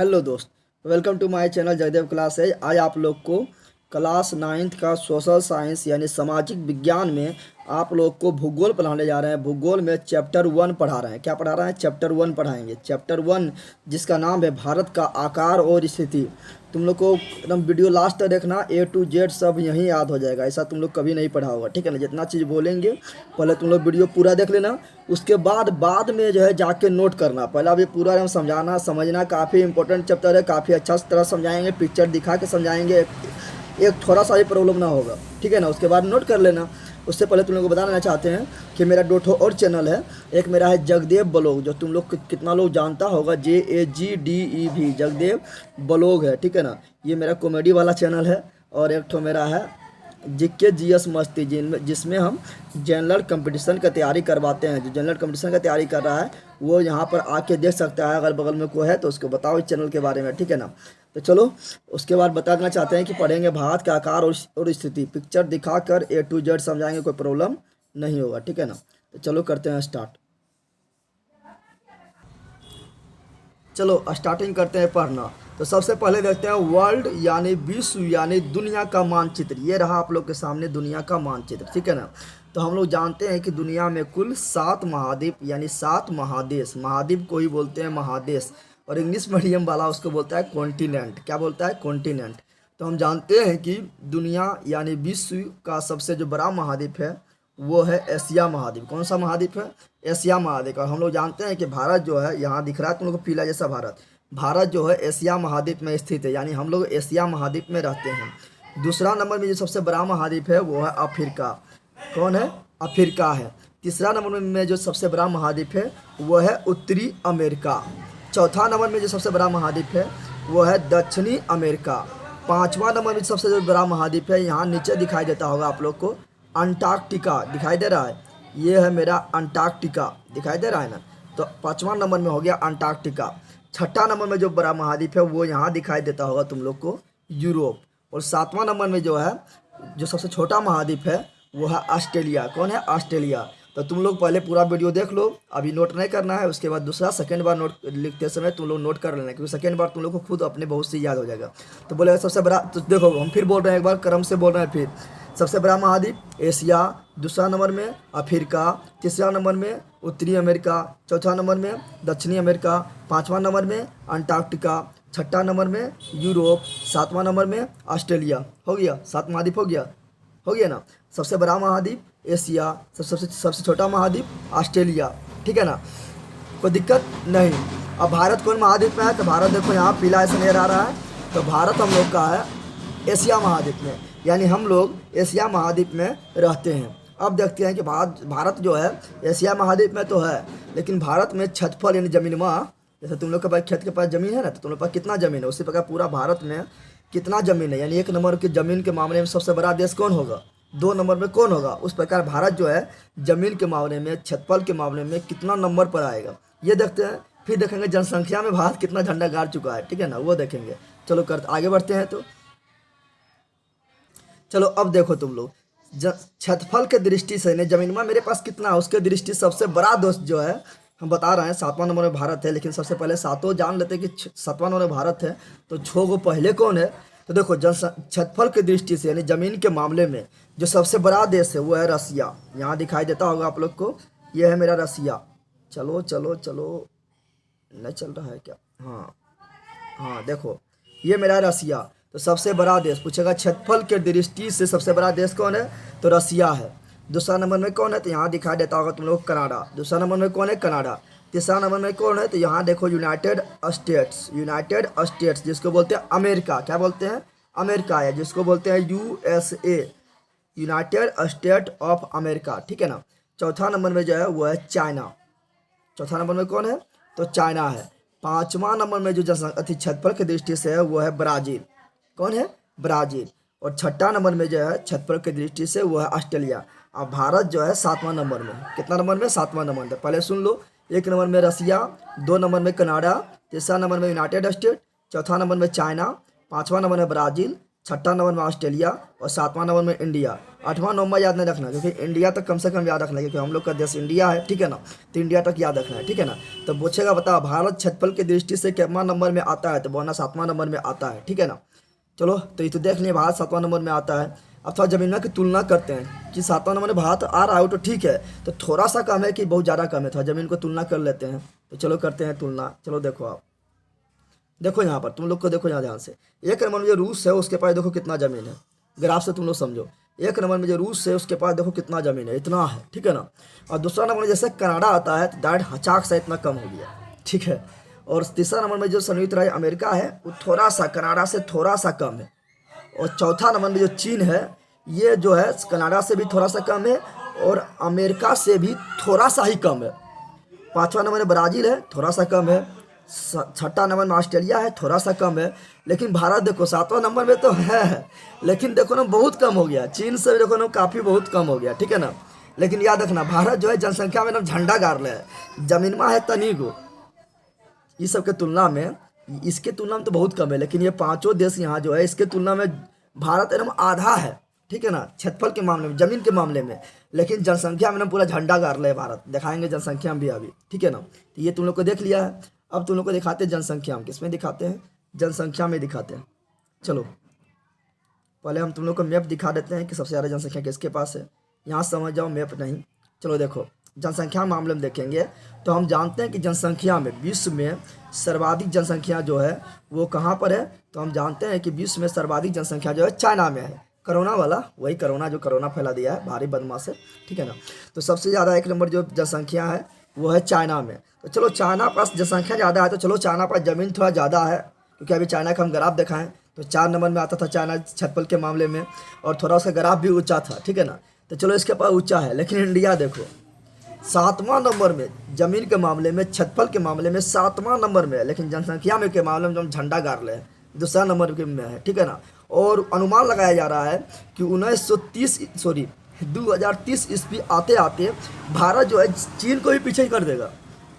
Hello दोस्त, welcome to my channel Jaidev class है। आज आप लोग को क्लास 9th का सोशल साइंस यानी सामाजिक विज्ञान में आप लोग को भूगोल पढ़ाने जा रहे हैं। भूगोल में चैप्टर 1 पढ़ा रहे हैं। क्या पढ़ा रहे हैं? चैप्टर 1 पढ़ाएंगे। चैप्टर 1 जिसका नाम है भारत का आकार और स्थिति। तुम लोग को एकदम वीडियो लास्ट तक देखना, A to Z सब यहीं याद हो जाएगा। ऐसा तुम लोग कभी नहीं पढ़ा होगा, ठीक है ना। जितना चीज़ बोलेंगे पहले तुम लोग वीडियो पूरा देख लेना, उसके बाद में जो है जाके नोट करना। पहले अभी पूरा हम समझाना समझना काफ़ी इंपॉर्टेंट चैप्टर है। काफ़ी अच्छा तरह समझाएंगे, पिक्चर दिखा के समझाएंगे, एक थोड़ा सा भी प्रॉब्लम ना होगा, ठीक है ना। उसके बाद नोट कर लेना। उससे पहले तुम लोग को बता देना चाहते हैं कि मेरा 2 और चैनल है। एक मेरा है जगदेव ब्लॉग, जो तुम लोग कितना लोग जानता होगा, JAGDEV जगदेव ब्लॉग है, ठीक है ना। ये मेरा कॉमेडी वाला चैनल है। और एक तो मेरा है GK GS मस्ती, जिसमें हम जनरल कंपटीशन का तैयारी करवाते हैं। जो जनरल कंपटीशन का तैयारी कर रहा है वो यहाँ पर आके देख सकता है। अगर बगल में कोई है तो उसको बताओ इस चैनल के बारे में, ठीक है ना। तो चलो, उसके बाद बता देना चाहते हैं कि पढ़ेंगे भारत का आकार और स्थिति। पिक्चर दिखाकर A to Z समझाएंगे, कोई प्रॉब्लम नहीं होगा, ठीक है ना। तो चलो करते हैं स्टार्ट। चलो स्टार्टिंग करते हैं पढ़ना। तो सबसे पहले देखते हैं वर्ल्ड यानी विश्व यानी दुनिया का मानचित्र। ये रहा आप लोग के सामने दुनिया का मानचित्र, ठीक है ना। तो हम लोग जानते हैं कि दुनिया में कुल 7 महाद्वीप यानी 7 महादेश, महाद्वीप को ही बोलते हैं महादेश, और इंग्लिश मीडियम वाला उसको बोलता है कॉन्टिनेंट। क्या बोलता है? कॉन्टिनेंट। तो हम जानते हैं कि दुनिया यानी विश्व का सबसे जो बड़ा महाद्वीप है वो है एशिया महाद्वीप। कौन सा महाद्वीप है? एशिया महाद्वीप। और हम लोग जानते हैं कि भारत जो है, यहाँ दिख रहा है तुम लोग को पीला जैसा भारत, भारत जो है एशिया महाद्वीप में स्थित है, यानी हम लोग एशिया महाद्वीप में रहते हैं। दूसरा नंबर में जो सबसे बड़ा महाद्वीप है वो है अफ्रीका। कौन है? अफ्रीका है। तीसरा नंबर में जो सबसे बड़ा महाद्वीप है वो है उत्तरी अमेरिका। चौथा नंबर में जो सबसे बड़ा महाद्वीप है वो है दक्षिणी अमेरिका। पाँचवा नंबर में सबसे जो बड़ा महाद्वीप है, यहाँ नीचे दिखाई देता होगा आप लोग को, अंटार्कटिका दिखाई दे रहा है। ये है मेरा अंटार्कटिका, दिखाई दे रहा है ना। तो 5वां नंबर में हो गया अंटार्कटिका। छठा नंबर में जो बड़ा महाद्वीप है वो यहाँ दिखाई देता होगा तुम लोग को, यूरोप। और 7वां नंबर में जो है, जो सबसे छोटा महाद्वीप है वो है ऑस्ट्रेलिया। कौन है? ऑस्ट्रेलिया। तो तुम लोग पहले पूरा वीडियो देख लो, अभी नोट नहीं करना है। उसके बाद दूसरा सेकंड बार नोट लिखते समय तुम लोग नोट कर लेना, क्योंकि सेकंड बार तुम लोग को खुद अपने बहुत से याद हो जाएगा। तो बोले सबसे बड़ा, तो देखो हम फिर बोल रहे हैं, एक बार क्रम से बोल रहे हैं फिर। सबसे बड़ा महाद्वीप एशिया, दूसरा नंबर में अफ्रीका, तीसरा नंबर में उत्तरी अमेरिका, चौथा नंबर में दक्षिणी अमेरिका, 5वां नंबर में अंटार्कटिका, छठा नंबर में यूरोप, 7वां नंबर में ऑस्ट्रेलिया। हो गया 7 महाद्वीप, हो गया ना। सबसे बड़ा महाद्वीप एशिया, सबसे छोटा महाद्वीप ऑस्ट्रेलिया, ठीक है ना। कोई दिक्कत नहीं। अब भारत कौन महाद्वीप में है? तो भारत देखो यहाँ पीला ऐसा नजर आ रहा है, तो भारत हम लोग का है एशिया महाद्वीप में, यानी हम लोग एशिया महाद्वीप में रहते हैं। अब देखते हैं कि भारत जो है एशिया महाद्वीप में तो है, लेकिन भारत में क्षेत्रफल यानी जमीनवा, जैसे तुम लोग के पास खेत के पास ज़मीन है ना, तो तुम लोग के पास कितना ज़मीन है, उसी प्रकार पूरा भारत में कितना ज़मीन है, यानी 1 नंबर की ज़मीन के मामले में सबसे बड़ा देश कौन होगा, 2 नंबर में कौन होगा। उस प्रकार भारत जो है ज़मीन के मामले में, क्षेत्रफल के मामले में कितना नंबर पर आएगा, ये देखते हैं। फिर देखेंगे जनसंख्या में भारत कितना झंडा गाड़ चुका है, ठीक है ना, वो देखेंगे। चलो आगे बढ़ते हैं। तो चलो अब देखो तुम लोग, क्षेत्रफल के दृष्टि से ने जमीनमा मेरे पास कितना है उसके दृष्टि सबसे बड़ा दोस्त जो है हम बता रहे हैं 7वां नंबर में भारत है। लेकिन सबसे पहले सातों जान लेते हैं कि 7वां नंबर में भारत है, तो 6 को पहले कौन है। तो देखो क्षेत्रफल की दृष्टि से यानी जमीन के मामले में जो सबसे बड़ा देश है वो है रसिया। यहाँ दिखाई देता होगा आप लोग को, ये है मेरा रसिया। चलो चलो चलो, नहीं चल रहा है क्या? हाँ हाँ, देखो ये मेरा रसिया। तो सबसे बड़ा देश पूछेगा क्षेत्रफल के दृष्टि से सबसे बड़ा देश कौन है, तो रसिया है। दूसरा नंबर में कौन है, तो यहाँ दिखाई देता होगा तुम लोग कनाडा। दूसरा नंबर में कौन है? कनाडा। तीसरा नंबर में कौन है, तो यहाँ देखो यूनाइटेड स्टेट्स जिसको बोलते हैं अमेरिका। क्या बोलते हैं? अमेरिका है, जिसको बोलते हैं USA, United state of America, ठीक है ना। चौथा नंबर में जो है वो है चाइना। चौथा नंबर में कौन है, तो चाइना है। 5वां नंबर में जो क्षेत्रफल की दृष्टि से है वो है ब्राज़ील। कौन है? ब्राज़ील। और छठा नंबर में जो है क्षेत्रफल की दृष्टि से वो है ऑस्ट्रेलिया। अब भारत जो है 7वां नंबर में, कितना नंबर में? 7वां नंबर में। पहले सुन लो, 1 नंबर में रसिया, 2 नंबर में कनाडा, तीसरा नंबर में यूनाइटेड स्टेट, चौथा नंबर में चाइना, 5वां नंबर में ब्राज़ील, छठा नंबर में ऑस्ट्रेलिया और सातवां नंबर में इंडिया। आठवां नंबर याद नहीं रखना, क्योंकि इंडिया तक कम से कम याद रखना है, क्योंकि हम लोग का देश इंडिया है, ठीक है ना। तो इंडिया तक याद रखना है, ठीक है ना। तो पूछेगा बता भारत क्षेत्रफल की दृष्टि से कितना नंबर में आता है, तो बोलना सातवां नंबर में आता है, ठीक है ना। चलो तो ये तो देख लिए भारत सातवां नंबर में आता है। अब थोड़ा जमीन की तुलना करते हैं कि सातवां नंबर में भारत आ रहा है, तो ठीक है, तो थोड़ा सा कम है कि बहुत ज़्यादा कम है, थोड़ा जमीन को तुलना कर लेते हैं। तो चलो करते हैं तुलना। चलो देखो आप, देखो यहाँ पर तुम लोग को, देखो यहाँ ध्यान से। एक नंबर में जो रूस है उसके पास देखो कितना ज़मीन है, ग्राफ से तुम लोग समझो। एक नंबर में जो रूस है उसके पास देखो कितना ज़मीन है, इतना है, ठीक है ना। और दूसरा नंबर में जैसे कनाडा आता है तो डायरेक्ट हचाक से इतना कम हो गया, ठीक है। और तीसरा नंबर में जो संयुक्त राज्य अमेरिका है वो थोड़ा सा कनाडा से थोड़ा सा कम है। और चौथा नंबर में जो चीन है, ये जो है कनाडा से भी थोड़ा सा कम है और अमेरिका से भी थोड़ा सा ही कम है। पाँचवा नंबर में ब्राज़ील है, थोड़ा सा कम है। छठा नंबर में ऑस्ट्रेलिया है, थोड़ा सा कम है। लेकिन भारत देखो सातवां नंबर में तो है, लेकिन देखो ना बहुत कम हो गया, चीन से देखो ना काफ़ी बहुत कम हो गया, ठीक है ना। लेकिन याद रखना भारत जो है जनसंख्या में ना झंडा गाड़ ले है, जमीन में है तनी गो, इस सब के तुलना में, इसके तुलना में तो बहुत कम है। लेकिन ये पांचों देश यहाँ जो है इसके तुलना में भारत एकदम आधा है, ठीक है ना, क्षेत्रफल के मामले में, जमीन के मामले में। लेकिन जनसंख्या में ना पूरा झंडा गाड़ ले भारत, दिखाएंगे जनसंख्या में भी अभी, ठीक है ना। तो ये तुम लोग को देख लिया है। अब तुम लोग को दिखाते हैं जनसंख्या में, किसमें दिखाते हैं, जनसंख्या में दिखाते हैं। चलो पहले हम तुम लोग को मैप दिखा देते हैं कि सबसे ज़्यादा जनसंख्या किसके पास है। यहाँ समझ जाओ, मैप नहीं। चलो देखो जनसंख्या मामले में देखेंगे तो हम जानते हैं कि जनसंख्या में विश्व में सर्वाधिक जनसंख्या जो है वो कहाँ पर है, तो हम जानते हैं कि विश्व में सर्वाधिक जनसंख्या जो है चाइना में है। कोरोना वाला, वही कोरोना जो कोरोना फैला दिया है भारी बदमाश है, ठीक है ना। तो सबसे ज़्यादा एक नंबर जो जनसंख्या है वो है चाइना में। तो चलो चाइना पास जनसंख्या ज़्यादा है, तो चलो चाइना पास ज़मीन थोड़ा ज़्यादा है, क्योंकि अभी चाइना का हम ग्राफ दिखाएं तो 4 नंबर में आता था चाइना क्षेत्रफल के मामले में, और थोड़ा उसका ग्राफ भी ऊंचा था, ठीक है ना। तो चलो इसके पास ऊंचा है। लेकिन इंडिया देखो सातवां नंबर में, जमीन के मामले में, क्षेत्रफल के मामले में सातवां नंबर में है, लेकिन जनसंख्या में के मामले में जो हम झंडा गाड़ ले दूसरा नंबर के में है, ठीक है ना। और अनुमान लगाया जा रहा है कि 2030 ईस्वी आते आते भारत जो है चीन को भी पीछे कर देगा।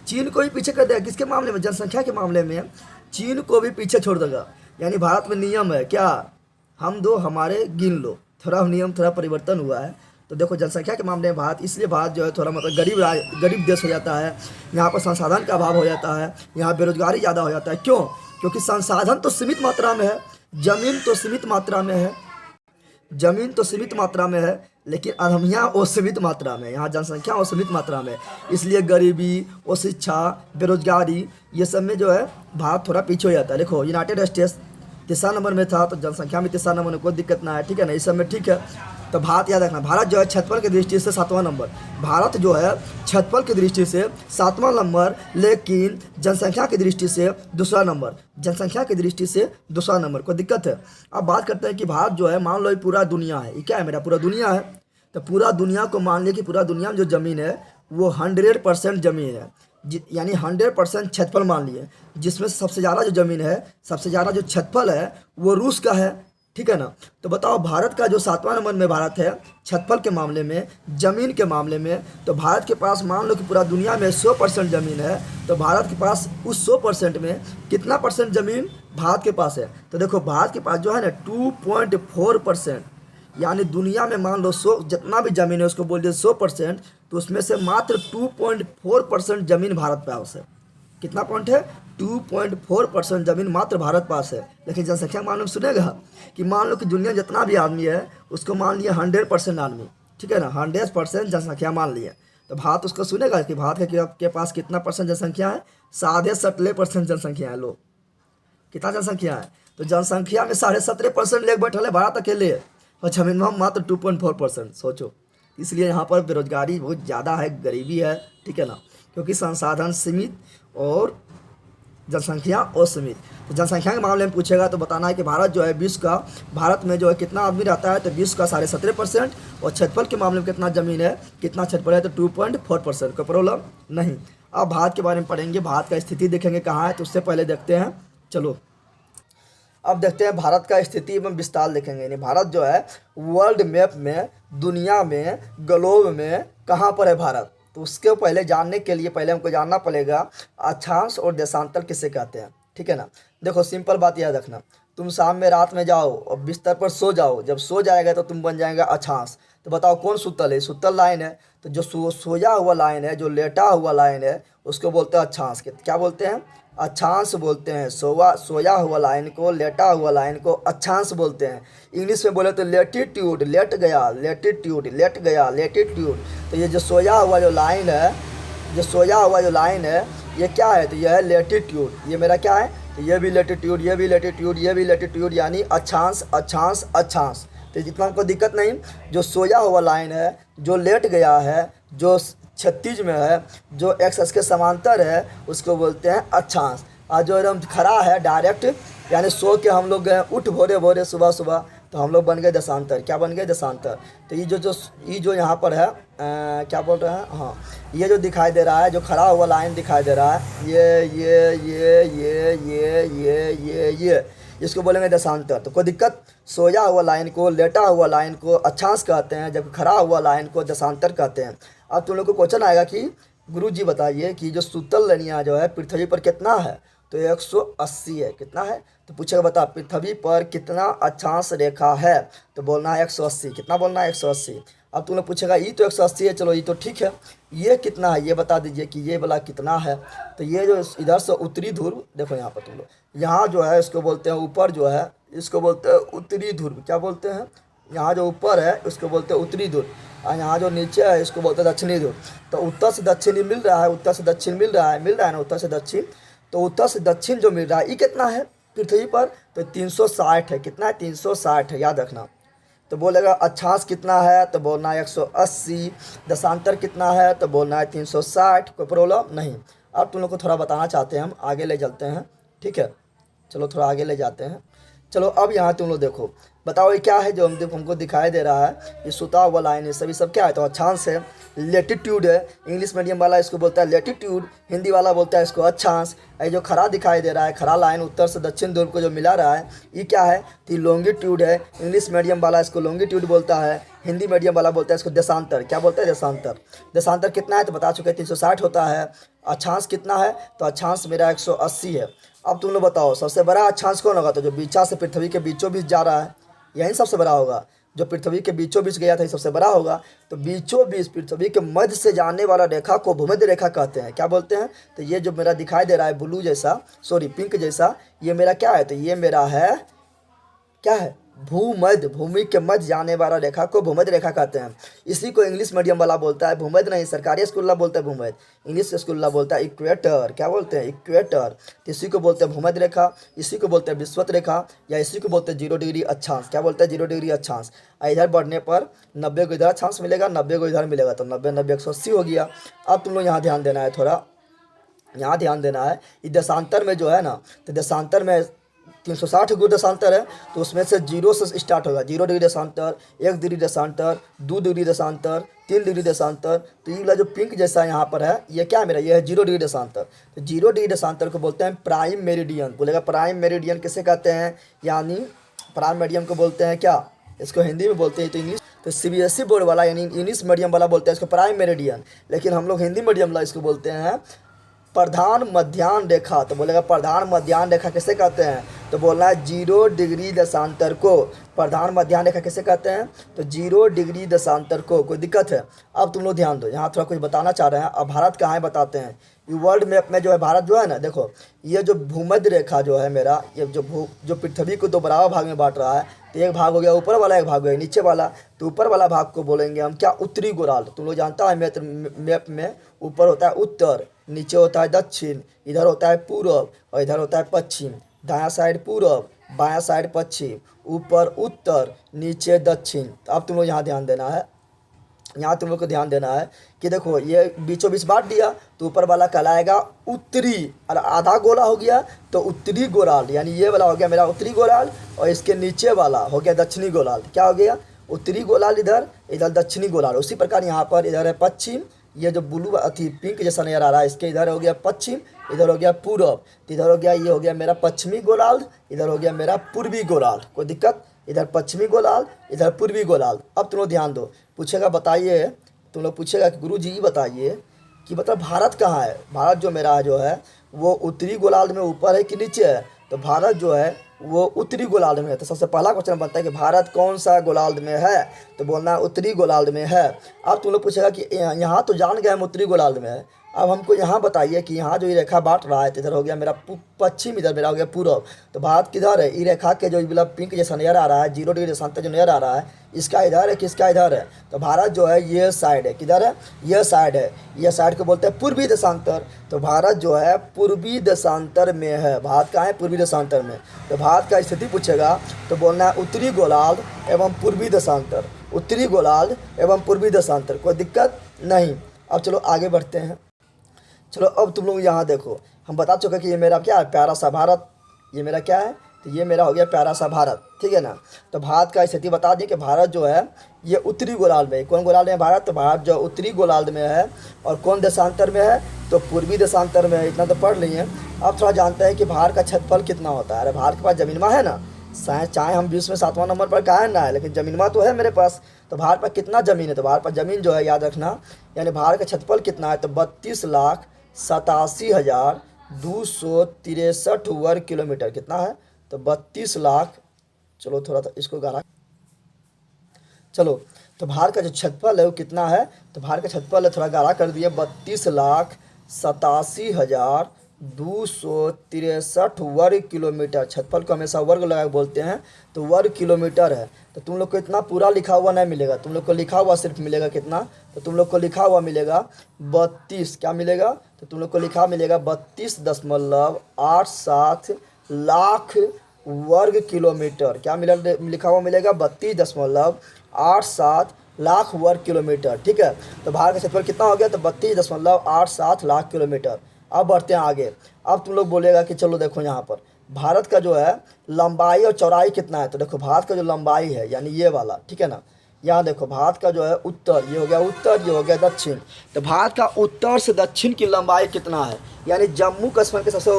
चीन को भी पीछे कर देगा, किसके मामले में, जनसंख्या के मामले में चीन को भी पीछे छोड़ देगा। यानी भारत में नियम है क्या, हम दो हमारे गिन लो, थोड़ा नियम थोड़ा परिवर्तन हुआ है। तो देखो जनसंख्या के मामले में भारत, इसलिए भारत जो है थोड़ा मतलब गरीब देश हो जाता है। यहाँ पर संसाधन का अभाव हो जाता है, यहाँ बेरोजगारी ज़्यादा हो जाता है। क्यों, क्योंकि संसाधन तो सीमित मात्रा में है, ज़मीन तो सीमित मात्रा में है, जमीन तो सीमित मात्रा में है, लेकिन अधमियाँ असीमित मात्रा में, यहाँ जनसंख्या असीमित मात्रा में। इसलिए गरीबी और शिक्षा, बेरोजगारी, ये सब में जो है भारत थोड़ा पीछे हो जाता है। देखो यूनाइटेड स्टेट्स तीसरा नंबर में था, तो जनसंख्या में तीसरा नंबर में कोई दिक्कत ना है, ठीक है ना, इस सब में ठीक है। तो भारत याद रखना, भारत जो है क्षेत्रफल की दृष्टि से सातवां नंबर, भारत जो है क्षेत्रफल की दृष्टि से सातवां नंबर, लेकिन जनसंख्या की दृष्टि से दूसरा नंबर, जनसंख्या की दृष्टि से दूसरा नंबर, कोई दिक्कत है। अब बात करते हैं कि भारत जो है, मान लो ये पूरा दुनिया है, ये क्या है मेरा, पूरा दुनिया है। तो पूरा दुनिया को मान लिया कि पूरा दुनिया में जो ज़मीन है वो 100% ज़मीन है, यानी 100% क्षेत्रफल मान लिए, जिसमें सबसे ज़्यादा जो ज़मीन है, सबसे ज़्यादा जो क्षेत्रफल है वो रूस का है, ठीक है ना। तो बताओ भारत का जो सातवां नंबर में भारत है क्षेत्रफल के मामले में, ज़मीन के मामले में, तो भारत के पास मान लो कि पूरा दुनिया में 100% ज़मीन है, तो भारत के पास उस 100% में कितना परसेंट ज़मीन भारत के पास है। तो देखो भारत के पास जो है ना 2.4%, यानी दुनिया में मान लो 100 जितना भी ज़मीन है उसको बोल दिए 100%, तो उसमें से मात्र 2.4% ज़मीन भारत पास है। कितना पॉइंट है, 2.4% ज़मीन मात्र भारत पास है। लेकिन जनसंख्या मामले में सुनेगा कि मान लो कि दुनिया जितना भी आदमी है उसको मान लिया 100% आदमी, ठीक है ना, 100% जनसंख्या मान लिया, तो भारत उसको सुनेगा कि भारत के पास कितना परसेंट जनसंख्या है, 17.5% जनसंख्या है। लोग कितना जनसंख्या है, तो जनसंख्या में 17.5% लेकर बैठल है भारत अकेले, और जमीन में मात्र 2.4%। सोचो, इसलिए यहाँ पर बेरोजगारी बहुत ज़्यादा है, गरीबी है, ठीक है ना, क्योंकि संसाधन सीमित और जनसंख्या असीमित। तो जनसंख्या के मामले में पूछेगा तो बताना है कि भारत जो है विश्व का, भारत में जो है कितना आदमी रहता है, तो विश्व का 17.5%, और क्षेत्रफल के मामले में कितना ज़मीन है, कितना क्षेत्रफल है, तो 2.4%। कोई प्रॉब्लम नहीं। अब भारत के बारे में पढ़ेंगे, भारत का स्थिति देखेंगे कहाँ है, तो उससे पहले देखते हैं, चलो अब देखते हैं भारत का स्थिति एवं विस्तार देखेंगे। यानी भारत जो है वर्ल्ड मैप में, दुनिया में, ग्लोब में कहाँ पर है भारत, तो उसके पहले जानने के लिए पहले हमको जानना पड़ेगा अक्षांश और देशांतर किसे कहते हैं, ठीक है ना। देखो सिंपल बात याद रखना, तुम शाम में रात में जाओ और बिस्तर पर सो जाओ, जब सो जाएगा तो तुम बन जाएगा अछांस। तो बताओ कौन सुतल है? सुतल लाइन है। तो जो सोया हुआ लाइन है, जो लेटा हुआ लाइन है, उसको बोलते हैं अक्षांश। क्या बोलते हैं? अक्षांश बोलते हैं। सोया हुआ लाइन को, लेटा हुआ लाइन को अक्षांश बोलते हैं। इंग्लिश में बोले तो लेटिट्यूड, लेट गया, लेटिट्यूड, लेट गया, लेटिट्यूड। तो ये जो सोया हुआ जो लाइन है, जो सोया हुआ जो लाइन है, ये क्या है? तो यह है लेटिट्यूड। ये मेरा क्या है? तो ये भी लेटिट्यूड, ये भी लेटिट्यूड, ये भी लेटिट्यूड, यानी अक्षांश, अक्षांश, अक्षांश। तो जितना हमको दिक्कत नहीं। जो सोया हुआ लाइन है, जो लेट गया है, जो क्षैतिज में है, जो एक्स के समांतर है, उसको बोलते हैं अक्षांश। और जो एकदम खड़ा है डायरेक्ट, यानी सो के हम लोग गए उठ भोरे भोरे सुबह सुबह, तो हम लोग बन गए दशांतर। क्या बन गए? दशांतर। तो ये जो यहाँ पर है, क्या बोल रहे हैं, हाँ, ये जो दिखाई दे रहा है, जो खड़ा हुआ लाइन दिखाई दे रहा है, ये इसको बोलेंगे दशांतर। तो कोई दिक्कत? सोया हुआ लाइन को, लेटा हुआ लाइन को अक्षांश कहते हैं, जबकि खड़ा हुआ लाइन को दशांतर कहते हैं। अब तुम लोग को क्वेश्चन आएगा कि गुरुजी बताइए कि जो सुतल लनिया जो है पृथ्वी पर कितना है? तो 180 है। कितना है? तो पूछेगा बता पृथ्वी पर कितना अक्षांश रेखा है? तो बोलना है 180। कितना बोलना है? 180। अब तुम लोग पूछेगा ये तो 180 है, चलो ये तो ठीक है, ये कितना है ये बता दीजिए कि ये वाला कितना है। तो ये जो इधर से उत्तरी ध्रुव, देखो यहाँ पर तुम लोग, यहाँ जो है इसको बोलते हैं ऊपर जो है, इसको बोलते हैं उत्तरी ध्रुव। क्या बोलते हैं? यहाँ जो ऊपर है उसको बोलते हैं उत्तरी ध्रुव, और यहाँ जो नीचे है इसको बोलते हैं दक्षिणी ध्रुव। तो उत्तर से दक्षिणी मिल रहा है, उत्तर से दक्षिण मिल रहा है ना, उत्तर से दक्षिण। तो उत्तर से दक्षिण जो मिल रहा है ये कितना है पृथ्वी पर? तो 360 है। कितना है? 360 है, याद रखना। तो बोलेगा अक्षांश कितना है? तो बोलना है 180। दशांतर कितना है? तो बोलना है 360। कोई प्रॉब्लम नहीं। अब तुम लोग को थोड़ा बताना चाहते हैं, हम आगे ले चलते हैं, ठीक है? चलो थोड़ा आगे ले जाते हैं। चलो अब यहाँ तुम लोग देखो, बताओ ये क्या है जो हमको दिखाई दे रहा है? ये सुता हुआ लाइन है, सभी सब क्या है? तो अक्षांश है, लेटिट्यूड है। इंग्लिश मीडियम वाला इसको बोलता है लेटिट्यूड, हिंदी वाला बोलता है इसको अक्षांश। ये जो खड़ा दिखाई दे रहा है, खड़ा लाइन उत्तर से दक्षिण ध्रुव को जो मिला रहा है, ये क्या है? तो लॉन्गिट्यूड है। इंग्लिश मीडियम वाला इसको लॉन्गिट्यूड बोलता है, हिंदी मीडियम वाला बोलता है इसको देशांतर। क्या बोलता है? देशांतर। देशांतर कितना है? तो बता चुके 360 होता है। अक्षांश कितना है? तो अक्षांश मेरा 180 है। अब तुम लोग बताओ सबसे बड़ा अक्षांश कौन होगा? तो जो बीचा से पृथ्वी के बीचों बीच जा रहा है, यही सबसे बड़ा होगा। जो पृथ्वी के बीचों बीच गया था ये सबसे बड़ा होगा। तो बीचों बीच पृथ्वी के मध्य से जाने वाला रेखा को भूमध्य रेखा कहते हैं। क्या बोलते हैं? तो ये जो मेरा दिखाई दे रहा है ब्लू जैसा, सॉरी पिंक जैसा, ये मेरा क्या है? तो ये मेरा है, क्या है? भूमध्य, भूमि के मध्य जाने वाला रेखा को भूमध्य रेखा कहते हैं। इसी को इंग्लिश मीडियम वाला बोलता है भूमध्य नहीं, सरकारी स्कूल वाला बोलता है भूमध्य, इंग्लिश स्कूल वाला बोलता है इक्वेटर। क्या बोलते हैं? इक्वेटर। तो इसी को बोलते हैं भूमध्य रेखा, इसी को बोलते हैं विषुवत रेखा, या इसी को बोलते हैं 0 डिग्री अक्षांश। क्या बोलते हैं? 0 डिग्री अक्षांश। इधर बढ़ने पर 90 को इधर अक्षांश मिलेगा, 90 को इधर मिलेगा, तो 90 90 180 हो गया। अब तुम लोग यहाँ ध्यान देना है, थोड़ा यहाँ ध्यान देना है। इस देशांतर में जो है ना, तो देशांतर में 360 गुण देशांतर है, तो उसमें से 0 से स्टार्ट होगा। 0 डिग्री देशांतर, 1 डिग्री देशांतर, 2 डिग्री देशांतर, 3 डिग्री देशांतर। तो ये वाला जो पिंक जैसा यहाँ पर है, ये क्या है मेरा? ये है 0 डिग्री देशांतर। तो 0 डिग्री देशांतर को बोलते हैं प्राइम मेरिडियन। बोलेगा प्राइम मेरिडियन किसे कहते हैं? यानी प्राइम मेरिडियन को बोलते हैं क्या? इसको हिंदी में बोलते हैं तो इंग्लिश, तो CBSE बोर्ड वाला यानी इंग्लिश मीडियम वाला बोलते हैं इसको प्राइम मेरिडियन, लेकिन हम लोग हिंदी मीडियम वाला इसको बोलते हैं प्रधान मध्याह्न रेखा। तो बोलेगा प्रधान मध्याह्न रेखा किसे कहते हैं? तो बोलना है 0 डिग्री देशांतर को। प्रधान मध्याह्न रेखा किसे कहते हैं? तो 0 डिग्री देशांतर को। कोई दिक्कत है? अब तुम लोग ध्यान दो, यहाँ थोड़ा कुछ बताना चाह रहे हैं। अब भारत कहाँ है बताते हैं। ये वर्ल्ड मैप में जो है भारत जो है ना, देखो ये जो भूमध्य रेखा जो है मेरा, ये जो पृथ्वी को 2 बराबर भाग में बांट रहा है, तो एक भाग हो गया ऊपर वाला, एक भाग हो गया नीचे वाला। तो ऊपर वाला भाग को बोलेंगे हम क्या? उत्तरी गोलार्ध। तुम लोग जानता है मैप में ऊपर होता है उत्तर, नीचे होता है दक्षिण, इधर होता है पूर्व और इधर होता है पश्चिम। दायां साइड पूर्व, बायां साइड पश्चिम, ऊपर उत्तर, नीचे दक्षिण। तो अब तुम लोग यहाँ ध्यान देना है, यहाँ तुम लोग को ध्यान देना है कि देखो ये बीचों बीच बांट दिया, तो ऊपर वाला कहलाएगा उत्तरी, और आधा गोला हो गया तो उत्तरी गोलार्ध, यानी ये वाला हो गया मेरा उत्तरी गोलार्ध, और इसके नीचे वाला हो गया दक्षिणी गोलार्ध। क्या हो गया? उत्तरी गोलार्ध इधर, इधर दक्षिणी गोलार्ध। उसी प्रकार यहाँ पर इधर है पश्चिम, ये जो ब्लू अथी पिंक जैसा नजर आ रहा है, इसके इधर हो गया पश्चिम, इधर हो गया पूर्व, तो इधर हो गया, ये हो गया मेरा पश्चिमी गोलार्ध, इधर हो गया मेरा पूर्वी गोलार्ध। कोई दिक्कत? इधर पश्चिमी गोलार्ध, इधर पूर्वी गोलार्ध। अब तुम लोग ध्यान दो, पूछेगा बताइए, तुम लोग पूछेगा कि गुरु जी बताइए कि मतलब भारत कहाँ है? भारत जो मेरा जो है वो उत्तरी गोलार्ध में ऊपर है कि नीचे है? तो भारत जो है वो उत्तरी गोलार्ध में है। तो सबसे पहला क्वेश्चन बनता है कि भारत कौन सा गोलार्ध में है, तो बोलना है उत्तरी गोलार्ध में है। अब तुम लोग पूछेगा कि यहाँ तो जान गए हम उत्तरी गोलार्ध में है, अब हमको यहाँ बताइए कि यहाँ जो ये रेखा बांट रहा है, तो इधर हो गया मेरा पश्चिम, इधर मेरा हो गया पूर्व। तो भारत किधर है, ये रेखा के जो मतलब पिंक जैसा नजर आ रहा है, 0 डिग्री देशांतर जो नजर आ रहा है, इसका इधर है, किसका इधर है, तो भारत जो है ये साइड है, किधर है, ये साइड है, ये साइड को बोलते हैं पूर्वी देशांतर। तो भारत जो है पूर्वी देशांतर में है, भारत का है पूर्वी देशांतर में। तो भारत का स्थिति पूछेगा तो बोलना है उत्तरी गोलार्ध एवं पूर्वी देशांतर, उत्तरी गोलार्ध एवं पूर्वी देशांतर, कोई दिक्कत नहीं। अब चलो आगे बढ़ते हैं। चलो अब तुम लोग यहाँ देखो, हम बता चुके कि ये मेरा क्या है, प्यारा सा भारत, ये मेरा क्या है, तो ये मेरा हो गया प्यारा सा भारत, ठीक है ना। तो भारत का स्थिति बता दें कि भारत जो है ये उत्तरी गोलार्ध में है। कौन गोलार्ध में है भारत, तो भारत जो उत्तरी गोलार्ध में है। और कौन देशांतर में है, तो पूर्वी देशांतर में है। इतना तो पढ़ लिए। अब थोड़ा जानते हैं कि भारत का क्षेत्रफल कितना होता है। अरे भारत के पास जमीनमा है ना, चाहे हम विश्व में 7वां नंबर पर काहे ना है, लेकिन ज़मीनमा तो है मेरे पास। तो भारत पर कितना ज़मीन है, तो भारत पर ज़मीन जो है याद रखना, यानी भारत का क्षेत्रफल कितना है, तो 32,87,263 वर्ग किलोमीटर। कितना है, तो 32 लाख, चलो थोड़ा सा इसको गाना, चलो तो भारत का जो क्षेत्रफल है वो कितना है, तो भारत का क्षेत्रफल है, थोड़ा गाढ़ा कर दिए, 32,87,263 वर्ग किलोमीटर। क्षेत्रफल को हमेशा वर्ग लगा के बोलते हैं, तो वर्ग किलोमीटर है। तो तुम लोग को इतना पूरा लिखा हुआ नहीं मिलेगा, तुम लोग को लिखा हुआ सिर्फ मिलेगा कितना, तो तुम लोग को लिखा हुआ मिलेगा 32, क्या मिलेगा, तो तुम लोग को लिखा मिलेगा 32.87 लाख वर्ग किलोमीटर। क्या मिला, लिखा हुआ मिलेगा 32.87 लाख वर्ग किलोमीटर, ठीक है। तो भारत का क्षेत्रफल कितना हो गया, तो 32.87 लाख किलोमीटर। अब बढ़ते हैं आगे। अब तुम लोग बोलेगा कि चलो देखो यहाँ पर भारत का जो है लंबाई और चौड़ाई कितना है, तो देखो भारत का जो लंबाई है यानी ये वाला, ठीक है ना, यहाँ देखो भारत का जो है उत्तर, ये हो गया उत्तर, ये हो गया दक्षिण। तो भारत का उत्तर से दक्षिण की लंबाई कितना है, यानी जम्मू कश्मीर के सबसे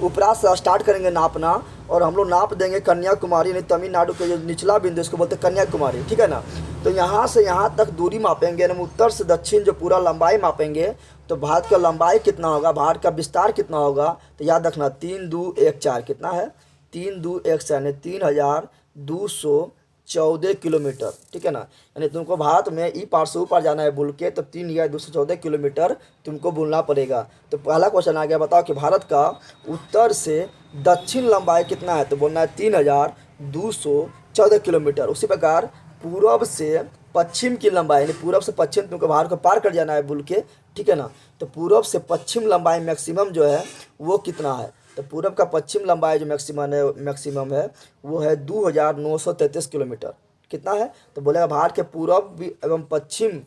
ऊपरा से स्टार्ट करेंगे नापना, और हम लोग नाप देंगे कन्याकुमारी, यानी तमिलनाडु के जो निचला बिंदु इसको बोलते हैं कन्याकुमारी, ठीक है ना। तो यहाँ से यहाँ तक दूरी मापेंगे, यानी उत्तर से दक्षिण जो पूरा लंबाई मापेंगे, तो भारत का लंबाई कितना होगा, भारत का विस्तार कितना होगा, तो याद रखना 3,214 कितना है, 3,214 यानी 3,214 किलोमीटर, ठीक है ना। यानी तुमको भारत में ई पार से ऊपर जाना है बुल के, तो 3,214 किलोमीटर तुमको बुलना पड़ेगा। तो पहला क्वेश्चन आ गया, बताओ कि भारत का उत्तर से दक्षिण लंबाई कितना है, तो बोलना है 3,214 किलोमीटर। उसी प्रकार पूर्व से पश्चिम की लंबाई, यानी पूर्व से पश्चिम तुमको भारत को पार कर जाना है बुल के, ठीक है ना। तो पूर्व से पश्चिम लंबाई मैक्सिमम जो है वो कितना है, तो पूर्व का पश्चिम लंबाई जो मैक्सिमम है वो है 2,933 किलोमीटर। कितना है, तो बोलेगा भारत के पूर्व एवं पश्चिम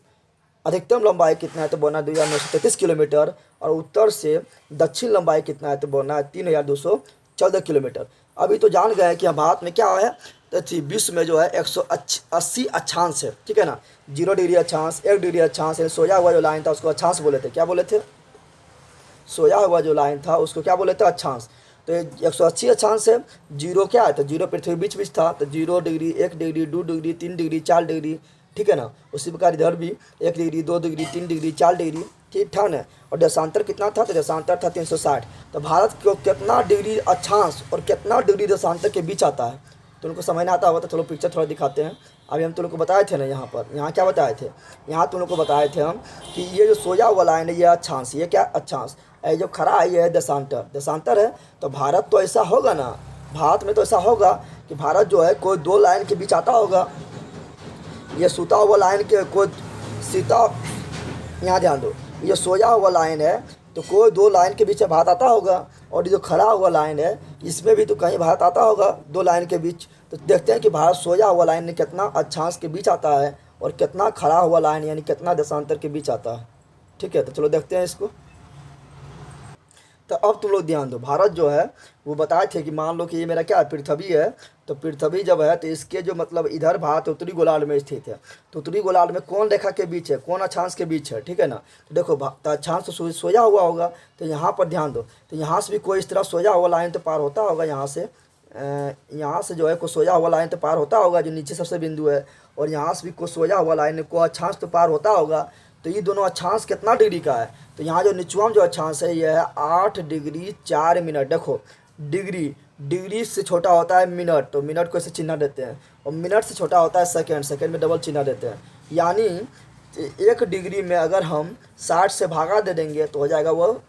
अधिकतम लंबाई कितना है, तो बोलना 2,933 किलोमीटर। और उत्तर से दक्षिण लंबाई कितना है, तो बोलना है 3,214 किलोमीटर। अभी तो जान गए कि भारत में क्या है, तो विश्व में जो है 180 अक्षांश है, ठीक है ना। 0 डिग्री अक्षांश, 1 डिग्री अक्षांश, यानी सोया हुआ जो लाइन था उसको अक्षांश बोले थे, क्या बोले थे, सोया हुआ जो लाइन था उसको क्या बोले थे, अक्षांश। तो ये 180 अक्षांश है। 0 क्या है, तो 0 पृथ्वी बीच था, तो 0 degree, 1 degree, 2 degree, 3 degree, 4 degree, ठीक है ना। उसी प्रकार इधर भी 1 डिग्री, 2 डिग्री, 3 डिग्री, 4 डिग्री, ठीक ठाक है। और देशांतर कितना था, तो देशांतर था 360। तो भारत को कितना डिग्री अक्षांश और कितना डिग्री देशांतर के बीच आता है, तो उनको समझ में आता होगा। तो चलो पिक्चर थोड़ा दिखाते हैं। अभी हम तुम लोग को बताए थे ना, यहाँ पर, यहाँ क्या बताए थे, यहाँ तुम लोग को बताए थे हम कि ये जो सोया हुआ लाइन है ये अक्षांश, ये क्या अक्षांश, ये जो खड़ा है ये है देशांतर है। तो भारत तो ऐसा होगा ना, भारत में तो ऐसा होगा कि भारत जो है कोई 2 लाइन के बीच आता होगा, ये सूता हुआ लाइन के कोई सीता, यहाँ ध्यान दो, ये सोया हुआ लाइन है तो कोई 2 लाइन के बीच में भारत आता होगा, और ये जो खड़ा हुआ लाइन है इसमें भी तो कहीं भारत आता होगा 2 लाइन के बीच। तो देखते हैं कि भारत सोया हुआ लाइन में कितना अक्षांश के बीच आता है और कितना खड़ा हुआ लाइन यानी कितना देशांतर के बीच आता है, ठीक है। तो चलो देखते हैं इसको। तो अब तुम लोग ध्यान दो, भारत जो है वो बताए थे कि मान लो कि ये मेरा क्या है, पृथ्वी है। तो पृथ्वी जब है तो इसके जो मतलब इधर भारत उत्तरी गोलार्ध में स्थित है। तो उत्तरी गोलार्ध में कौन रेखा के बीच है, कौन अक्षांश के बीच है, ठीक है ना। तो देखो तो अक्षांश तो सोया हुआ होगा, तो यहाँ पर ध्यान दो, तो यहाँ से भी कोई इस तरह सोया हुआ लाइन तो पार होता होगा, यहाँ से जो है कोई सोया हुआ लाइन तो पार होता होगा जो नीचे सबसे बिंदु है, और यहाँ से भी कोई सोया हुआ लाइन को अक्षांश तो पार होता होगा। तो ये दोनों अक्षांश कितना डिग्री का है, तो यहाँ जो निचुआम जो अक्षांश है यह है 8 डिग्री 4 मिनट। देखो डिग्री डिग्री से छोटा होता है मिनट, तो मिनट को ऐसे चिन्ह देते हैं। और मिनट से छोटा होता है सेकेंड, सेकेंड में डबल चिन्ह देते हैं। यानी 1 डिग्री में अगर हम 60 से भागा दे देंगे तो हो जाएगा वो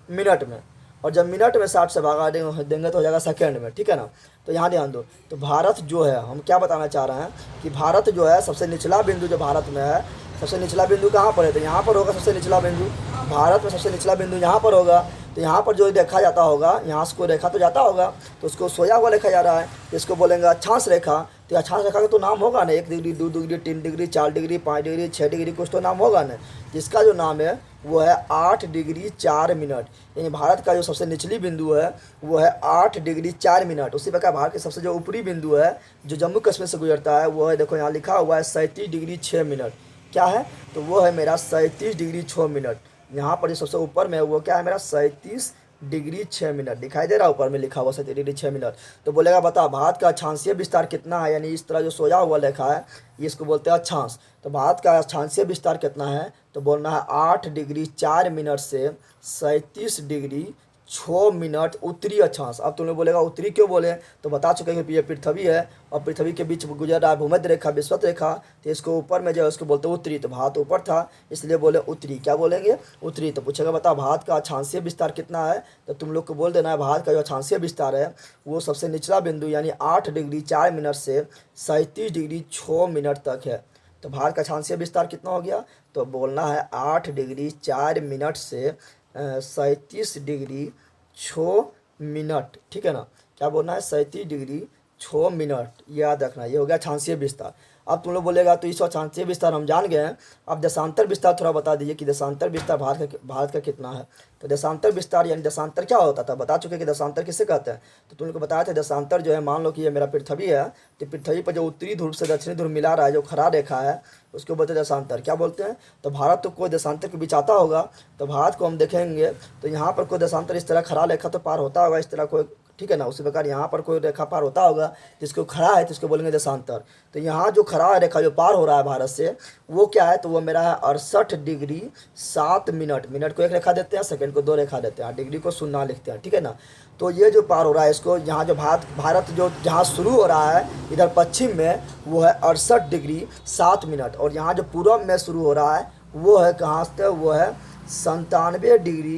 मिनट में, और जब मिनट में 60 से भागा देंगे तो हो जाएगा सेकेंड में, ठीक है ना। तो यहाँ ध्यान दो। तो भारत जो है, हम क्या बताना चाह रहे हैं कि भारत जो है सबसे निचला बिंदु जो भारत में है, सबसे निचला बिंदु कहाँ पर है, तो यहाँ पर होगा सबसे निचला बिंदु। भारत में सबसे निचला बिंदु यहाँ पर होगा। तो यहाँ पर जो देखा जाता होगा, यहाँ से कोई रेखा तो जाता होगा, तो उसको सोया हुआ लिखा जा रहा है, इसको बोलेंगे अक्षांश रेखा। तो अक्षांश रेखा का तो नाम होगा ना, 1 degree, 2 degree, 3 degree, 4 degree, 5 degree, 6 degree, कुछ तो नाम होगा ना, जिसका जो नाम है वो है 8 डिग्री 4 मिनट। यानी भारत का जो सबसे निचली बिंदु है वो है 8 डिग्री 4 मिनट। उसी प्रकार भारत के सबसे जो ऊपरी बिंदु है जो जम्मू कश्मीर से गुजरता है वो है, देखो यहाँ लिखा हुआ है 37 डिग्री 6 मिनट। क्या है, तो वो है मेरा 37 डिग्री 6 मिनट। यहाँ पर जो सबसे ऊपर में है वो क्या है मेरा 37 डिग्री 6 मिनट, दिखाई दे रहा है ऊपर में लिखा हुआ 37 डिग्री 6 मिनट। तो बोलेगा बता भारत का अक्षांशीय विस्तार कितना है, यानी इस तरह जो सोया हुआ लिखा है ये इसको बोलते हैं अक्षांश। तो भारत का अक्षांशीय विस्तार कितना है, तो बोलना है 8 डिग्री 4 मिनट से 37 डिग्री 6 मिनट उत्तरी अक्षांश। अब तुम लोग बोलेगा उत्तरी क्यों बोले, तो बता चुके हैं कि ये पृथ्वी है और पृथ्वी के बीच गुजर रहा है भूमध्य रेखा, विषुवत रेखा, तो इसको ऊपर में जो है उसको बोलते हैं उत्तरी। तो भारत ऊपर था इसलिए बोले उत्तरी, क्या बोलेंगे उत्तरी। तो पूछेगा बता भारत का अक्षांशीय विस्तार कितना है, तो तुम लोग को बोल देना है भारत का जो अक्षांशीय विस्तार है वो सबसे निचला बिंदु यानी 8 डिग्री 4 मिनट से 37 डिग्री 6 मिनट तक है। तो भारत का अक्षांशीय विस्तार कितना हो गया, तो बोलना है 8 डिग्री 4 मिनट से 37 डिग्री 6 मिनट, ठीक है ना। क्या बोलना है 37 डिग्री 6 मिनट, याद रखना, ये हो गया अक्षांशीय विस्तार। अब तुम लोग बोलेगा तो इस अक्षांशीय विस्तार हम जान गए हैं, अब देशांतर विस्तार थोड़ा बता दीजिए कि देशांतर विस्तार भारत का कितना है। तो देशांतर विस्तार यानी देशांतर क्या होता था, बता चुके कि देशांतर किसे कहते हैं। तो तुम लोग को बताया था देशांतर जो है, मान लो कि ये मेरा पृथ्वी है, तो पृथ्वी पर जो उत्तरी ध्रुव से दक्षिणी ध्रुव मिला रहा है, जो खड़ा रेखा है, उसको बोलते हैं देशांतर। क्या बोलते हैं, तो भारत तो कोई देशांतर के बीच आता होगा, तो भारत को हम देखेंगे तो यहाँ पर कोई देशांतर इस तरह खड़ा रेखा तो पार होता होगा, इस तरह कोई, ठीक है ना। उसी प्रकार यहाँ पर कोई रेखा पार होता होगा जिसको खड़ा है तो इसको बोलेंगे देशांतर। तो यहाँ जो खड़ा है रेखा जो पार हो रहा है भारत से वो क्या है, तो वो मेरा है 68 डिग्री 7 मिनट। मिनट को 1 रेखा देते हैं, सेकंड को 2 रेखा देते हैं, डिग्री को 0 लिखते हैं, ठीक है ना। तो ये जो पार हो रहा है इसको, यहाँ जो भारत जो जहाँ शुरू हो रहा है इधर पश्चिम में वो है 68 डिग्री 7 मिनट, और यहाँ जो पूर्व में शुरू हो रहा है वो है कहाँ से, वो है 97 डिग्री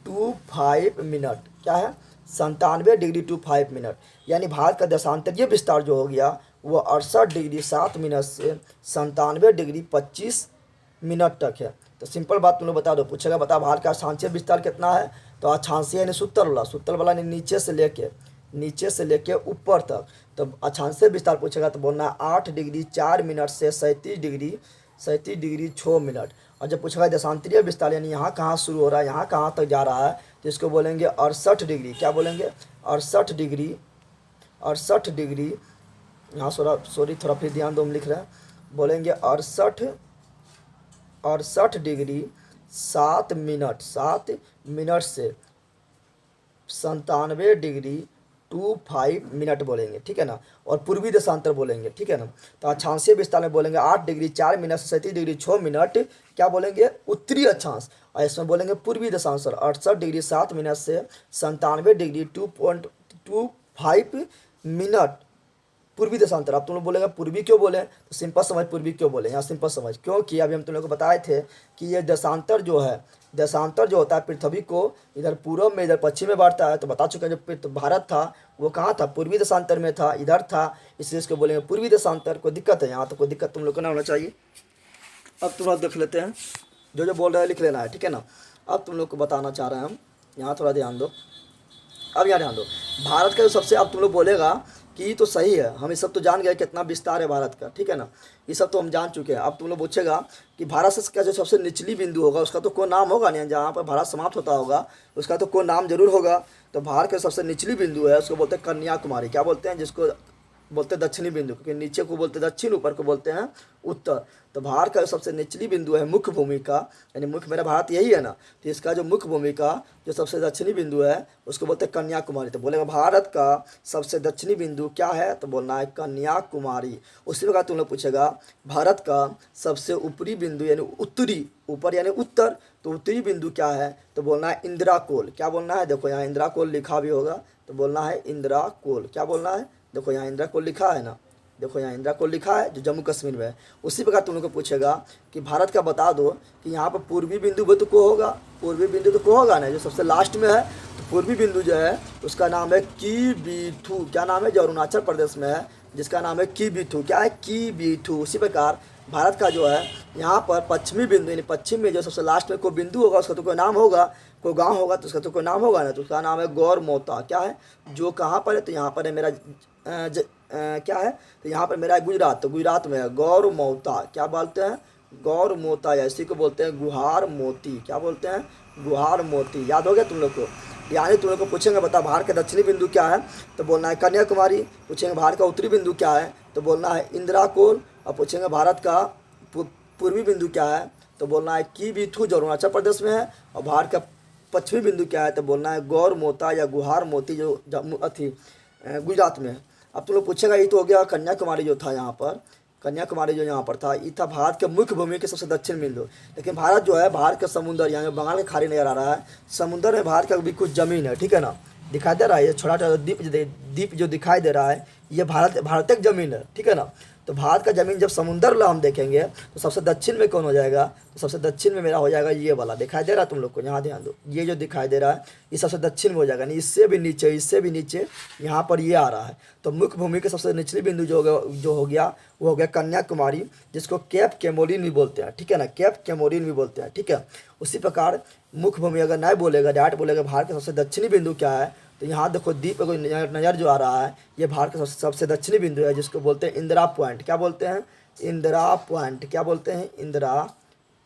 25 मिनट। क्या है, 97 डिग्री 25 मिनट। यानी भारत का देशांतरीय विस्तार जो हो गया वो 68 डिग्री 7 मिनट से 97 डिग्री 25 मिनट तक है। तो सिंपल बात तुम लोग बता दो। पूछेगा बता भारत का अक्षांशीय विस्तार कितना है, तो अक्षांशीय यानी सूत्र वाला यानी नीचे से लेके ऊपर तक। तो अक्षांशीय विस्तार पूछेगा तो बोलना है 8 डिग्री 4 मिनट से 37 डिग्री 6 मिनट। और जब पूछेगा देशांतरीय विस्तार यानी यहाँ कहाँ शुरू हो रहा है, यहाँ कहाँ तक जा रहा है, तो इसको बोलेंगे 68 डिग्री, क्या बोलेंगे 68 डिग्री यहाँ थोड़ा फिर ध्यान दो, हम लिख रहे हैं, बोलेंगे 68 डिग्री 7 मिनट से 97 डिग्री 25 मिनट बोलेंगे, ठीक है ना। और पूर्वी देशांतर बोलेंगे, ठीक है ना। तो अक्षांशीय विस्तार में बोलेंगे 8 डिग्री 4 मिनट से 37 डिग्री 6 मिनट, क्या बोलेंगे उत्तरी अक्षांश। और इसमें बोलेंगे पूर्वी देशांतर 68 डिग्री 7 मिनट से 97 डिग्री 2.25 मिनट पूर्वी देशांतर। अब तुम लोग बोलेगा पूर्वी क्यों बोले, तो सिंपल समझ पूर्वी क्यों बोले, यहाँ सिंपल समझ, क्योंकि अभी हम तुम लोग को बताए थे कि ये देशांतर जो होता है पृथ्वी को इधर पूर्व में इधर पश्चिम में बांटता है। तो बता चुके हैं जो भारत था वो कहाँ था, पूर्वी देशांतर में था, इधर था, इसलिए इसको बोलेंगे पूर्वी देशांतर। कोई दिक्कत है यहाँ, तो कोई दिक्कत तुम लोग को ना होना चाहिए। अब थोड़ा देख लेते हैं, जो बोल रहे हैं लिख लेना है, ठीक है ना। अब तुम लोग को बताना चाह रहे हैं हम, यहाँ थोड़ा ध्यान दो। अब यहाँ ध्यान दो, भारत का जो सबसे, अब तुम लोग बोलेगा कि ये तो सही है, हम ये सब तो जान गए कितना विस्तार है भारत का, ठीक है ना, ये सब तो हम जान चुके हैं। अब तुम लोग पूछेगा कि भारत से का जो सबसे निचली बिंदु होगा उसका तो कोई नाम होगा नहीं, जहाँ पर भारत समाप्त होता होगा उसका तो कोई नाम जरूर होगा। तो भारत का सबसे निचली बिंदु है उसको बोलते हैं कन्याकुमारी। क्या बोलते हैं, जिसको बोलते हैं दक्षिणी बिंदु, क्योंकि नीचे को बोलते हैं दक्षिण, ऊपर को बोलते हैं उत्तर। तो भारत का सबसे निचली बिंदु है मुख्य भूमिका, यानी मुख्य मेरा भारत यही है ना, तो इसका जो मुख्य भूमिका जो सबसे दक्षिणी बिंदु है उसको बोलते हैं कन्याकुमारी। तो बोलेगा भारत का सबसे दक्षिणी बिंदु क्या है, तो बोलना है कन्याकुमारी। उसी प्रकार तुम लोग पूछेगा भारत का सबसे ऊपरी बिंदु यानी उत्तरी, ऊपर यानी उत्तर, तो उत्तरी बिंदु क्या है, तो बोलना है इंदिरा कोल। क्या बोलना है, देखो यहाँ इंदिरा कोल लिखा भी होगा, तो बोलना है इंदिरा कोल। क्या बोलना है, देखो यहाँ इंदिरा कोल लिखा है ना, देखो यहाँ इंदिरा कोल लिखा है जो जम्मू कश्मीर में है। उसी प्रकार तुम लोग को पूछेगा कि भारत का बता दो कि यहाँ पर पूर्वी बिंदु भी तो को होगा, पूर्वी बिंदु तो को होगा ना, जो सबसे लास्ट में है। तो पूर्वी बिंदु जो है उसका नाम है कीबीथू। क्या नाम है, जो अरुणाचल प्रदेश में है, जिसका नाम है कीबीथू। क्या है, कीबीथू। उसी प्रकार भारत का जो है यहाँ पर पश्चिमी बिंदु यानी पश्चिम में जो सबसे लास्ट में कोई बिंदु होगा उसका तो कोई नाम होगा, कोई गांव होगा तो उसका तो कोई नाम होगा ना, तो उसका नाम है गौरमोता। क्या है, जो कहाँ पर है, तो यहाँ पर है मेरा क्या है, तो यहाँ पर मेरा है गुजरात, तो गुजरात में है गौरमोता। क्या बोलते हैं, गौरमोता, या इसी को बोलते हैं गुहार मोती। क्या बोलते हैं, गुहार मोती। याद हो गया तुम लोग को। यानी तुम लोग को पूछेंगे बता भारत का दक्षिणी बिंदु क्या है, तो बोलना है कन्याकुमारी। पूछेंगे भारत का उत्तरी बिंदु क्या है, तो बोलना है इंदिरा कोल। और पूछेंगे भारत का पूर्वी बिंदु क्या है, तो बोलना है कीबीथू जो अरुणाचल प्रदेश में है। और भारत का पश्चिमी बिंदु क्या है, तो बोलना है गौरमोता या गुहार मोती जो जम्मू गुजरात में है। अब तुम लोग पूछेगा ये तो हो गया कन्याकुमारी जो था यहाँ पर, कन्याकुमारी जो यहाँ पर था ये था भारत के मुख्य भूमि के सबसे दक्षिण बिंदु। लेकिन भारत जो है, भारत का समुद्र यहाँ बंगाल की खाड़ी नजर आ रहा है, समुद्र में भारत का भी कुछ जमीन है, ठीक है ना, दिखाई दे रहा है ये छोटा छोटा द्वीप जो दिखाई दे रहा है ये भारत की जमीन है, ठीक है ना। तो भारत का जमीन जब समुद्र वाला हम देखेंगे तो सबसे दक्षिण में कौन हो जाएगा, तो सबसे दक्षिण में मेरा हो जाएगा ये वाला, दिखाई दे रहा है तुम लोग को, यहाँ ध्यान दो, ये जो दिखाई दे रहा है ये सबसे दक्षिण में हो जाएगा, नहीं इससे भी नीचे, इससे भी नीचे यहाँ पर ये आ रहा है। तो मुख्य भूमि के सबसे निचली बिंदु जो हो गया वो हो गया कन्याकुमारी, जिसको केप केमोरिन भी बोलते हैं, ठीक है ना, केप केमोरिन भी बोलते हैं, ठीक है। उसी प्रकार मुख्य भूमि अगर नहीं बोलेगा, डायरेक्ट बोलेगा भारत का सबसे दक्षिणी बिंदु क्या है, तो यहाँ देखो द्वीप को नज़र जो आ रहा है ये भारत का सबसे दक्षिणी बिंदु है, जिसको बोलते हैं इंदिरा पॉइंट। क्या बोलते हैं, इंदिरा पॉइंट। क्या बोलते हैं, इंदिरा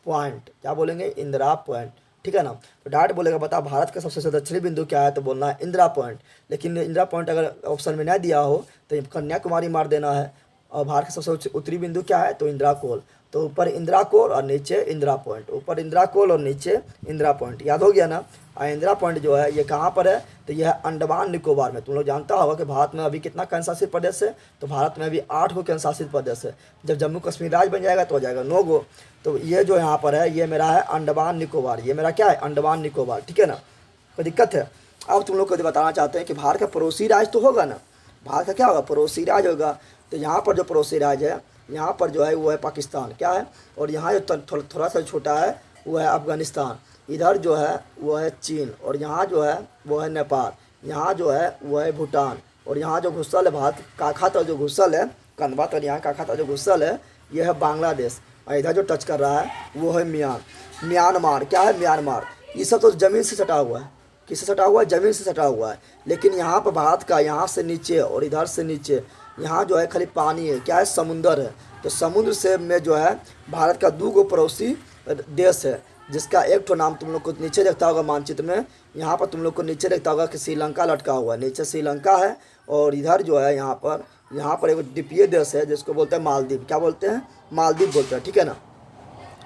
पॉइंट। क्या बोलेंगे, इंदिरा पॉइंट, ठीक है ना। तो डायरेक्ट बोलेगा बता भारत का सबसे दक्षिणी बिंदु क्या है, तो बोलना है इंदिरा पॉइंट। लेकिन इंदिरा पॉइंट अगर ऑप्शन में नहीं दिया हो तो कन्याकुमारी मार देना है। और भारत का सबसे उत्तरी बिंदु क्या है, तो इंदिरा कोल। तो ऊपर इंदिरा कोल और नीचे इंदिरा पॉइंट, ऊपर इंदिरा कोल और नीचे इंदिरा पॉइंट, याद हो गया ना। और इंदिरा पॉइंट जो है ये कहाँ पर है, तो यह है अंडमान निकोबार में। तुम लोग जानता होगा कि भारत में अभी कितना केंद्र शासित प्रदेश है, तो भारत में अभी 8 गो केंद्र शासित प्रदेश है। जब जम्मू कश्मीर राज्य बन जाएगा तो हो जाएगा 9 गो। तो ये जो यहाँ पर है ये मेरा है अंडमान निकोबार, ये मेरा क्या है, अंडमान निकोबार, ठीक है ना। कोई दिक्कत है। अब तुम लोग को बताना चाहते हैं कि भारत का पड़ोसी राज्य तो होगा ना, भारत का क्या होगा, पड़ोसी राज्य होगा। तो यहाँ पर जो पड़ोसी राज्य है यहाँ पर जो है वो है पाकिस्तान, क्या है, और यहाँ जो थोड़ा सा छोटा है वो है अफगानिस्तान। इधर जो है वो है चीन, और यहाँ जो है वो है नेपाल, यहाँ जो है वो है भूटान, और यहाँ जो घुसल है भारत का खाता जो घुसल है कंधवा तर यहाँ का खाता जो घुसल है ये है बांग्लादेश। और इधर जो टच कर रहा है वो है म्यांमार। क्या है, म्यांमार। ये सब तो ज़मीन से सटा हुआ है, किससे सटा हुआ है, ज़मीन से सटा हुआ है। लेकिन यहाँ पर भारत का यहाँ से नीचे और इधर से नीचे यहाँ जो है खाली पानी है, क्या है, समुंदर है। तो समुद्र से में जो है भारत का 2 गो पड़ोसी देश है, जिसका एक तो नाम तुम लोग को नीचे देखता होगा मानचित्र में, यहाँ पर तुम लोग को नीचे देखता होगा कि श्रीलंका लटका हुआ है, नीचे श्रीलंका है। और इधर जो है यहाँ पर एक द्वीपीय देश है जिसको बोलते हैं मालदीव। क्या बोलते हैं, मालदीव बोलते हैं, ठीक है ना।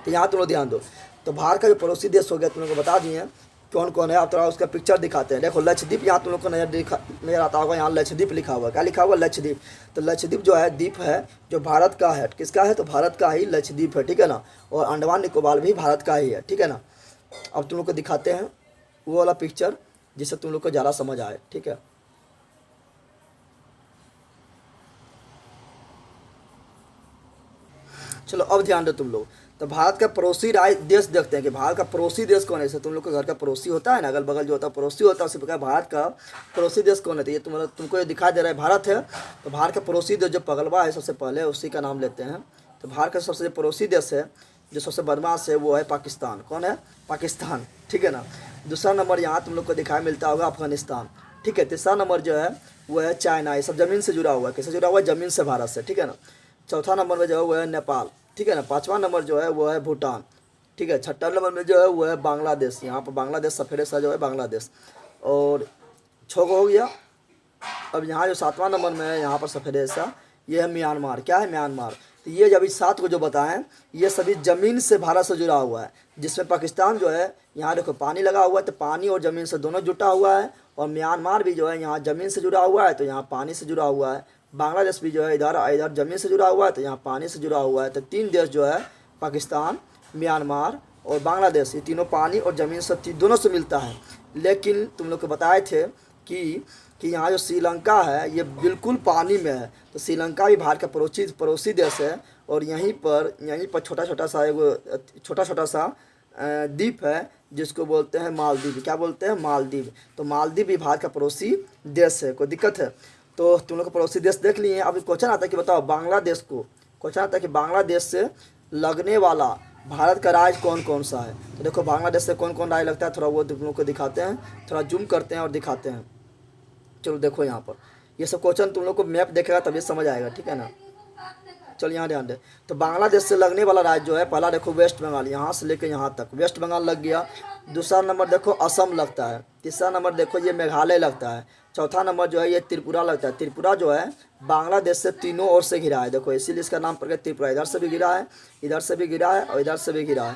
तो यहाँ तुम लोग ध्यान दो। तो भारत का जो पड़ोसी देश हो गया तुम लोग को बता दिए कौन कौन है। आप थोड़ा उसका पिक्चर दिखाते हैं। देखो लक्षद्वीप यहाँ तुम लोग को नजर आता होगा, यहाँ लक्षद्वीप लिखा हुआ है। क्या लिखा हुआ, लक्षद्वीप। तो लक्षद्वीप जो है द्वीप है जो भारत का है, किसका है, तो भारत का ही लक्षद्वीप है, ठीक है ना। और अंडमान निकोबार भी भारत का ही है, ठीक है ना। अब तुम लोग को दिखाते हैं वो वाला पिक्चर जिससे तुम लोग को ज़्यादा समझ आए, ठीक है। चलो अब ध्यान दो तुम लोग। तो भारत का पड़ोसी देश देखते हैं कि भारत का पड़ोसी देश कौन है। जैसे तुम लोग के घर का पड़ोसी होता है ना, अगल बगल जो होता है पड़ोसी होता है, उसी प्रकार भारत का पड़ोसी देश कौन है। तो ये तुमको ये दिखाई दे रहा है भारत है। तो भारत का पड़ोसी देश जो पगलवा है सबसे पहले उसी का नाम लेते हैं। तो भारत का सबसे पड़ोसी देश है जो सबसे बदमाश है वो है पाकिस्तान। कौन है, पाकिस्तान, ठीक है ना। दूसरा नंबर यहाँ तुम लोग को दिखाई मिलता होगा अफगानिस्तान, ठीक है। तीसरा नंबर जो है वो है चाइना। ये सब ज़मीन से जुड़ा हुआ है, किससे जुड़ा हुआ है, ज़मीन से, भारत से, ठीक है ना। चौथा नंबर में जो है वो है नेपाल, ठीक है ना। 5वां नंबर जो है वो है भूटान, ठीक है। 6ठा नंबर में जो है वो है बांग्लादेश। यहाँ पर बांग्लादेश सफ़ेद सा जो है बांग्लादेश। और 6 गो हो गया, अब यहाँ जो 7वां नंबर में है यहाँ पर सफ़ेद हिस्सा, ये है म्यांमार। क्या है? म्यांमार। तो ये जब इस 7 को जो बताएं, ये सभी ज़मीन से भारत से जुड़ा हुआ है, जिसमें पाकिस्तान जो है यहाँ देखो पानी लगा हुआ है, तो पानी और ज़मीन से दोनों जुटा हुआ है। और म्यांमार भी जो है यहाँ ज़मीन से जुड़ा हुआ है, तो यहाँ पानी से जुड़ा हुआ है। बांग्लादेश भी जो है इधर इधर ज़मीन से जुड़ा हुआ है, तो यहाँ पानी से जुड़ा हुआ है। तो 3 देश जो है पाकिस्तान, म्यांमार और बांग्लादेश, ये तीनों पानी और ज़मीन से दोनों से मिलता है। लेकिन तुम लोग को बताए थे कि यहाँ जो श्रीलंका है ये बिल्कुल पानी में है। तो श्रीलंका भी भारत का पड़ोसी देश है, और यहीं पर छोटा छोटा सा द्वीप है जिसको बोलते हैं मालदीव। क्या बोलते हैं? मालदीव। तो मालदीव भी भारत का पड़ोसी देश है। कोई दिक्कत है? तो तुम लोग को पड़ोसी देश देख लिए। अब क्वेश्चन आता है कि बताओ बांग्लादेश को, क्वेश्चन आता है कि बांग्लादेश से लगने वाला भारत का राज्य कौन कौन सा है। तो देखो बांग्लादेश से कौन कौन राज्य लगता है, थोड़ा वो तुम लोग को दिखाते हैं, थोड़ा जूम करते हैं और दिखाते हैं। चलो देखो यहाँ पर ये सब क्वेश्चन तुम लोग को मैप देखेगा तभी समझ आएगा, ठीक है ना। चलो यहाँ ध्यान दे। तो बांग्लादेश से लगने वाला राज्य जो है, पहला देखो वेस्ट बंगाल, यहाँ से लेकर यहाँ तक वेस्ट बंगाल लग गया। दूसरा नंबर देखो असम लगता है। तीसरा नंबर देखो ये मेघालय लगता है। चौथा नंबर जो है ये त्रिपुरा लगता है। त्रिपुरा जो है बांग्लादेश से तीनों ओर से घिरा है, देखो इसीलिए इसका नाम पड़ गया त्रिपुरा। इधर से भी घिरा है, इधर से भी घिरा है और इधर से भी घिरा है।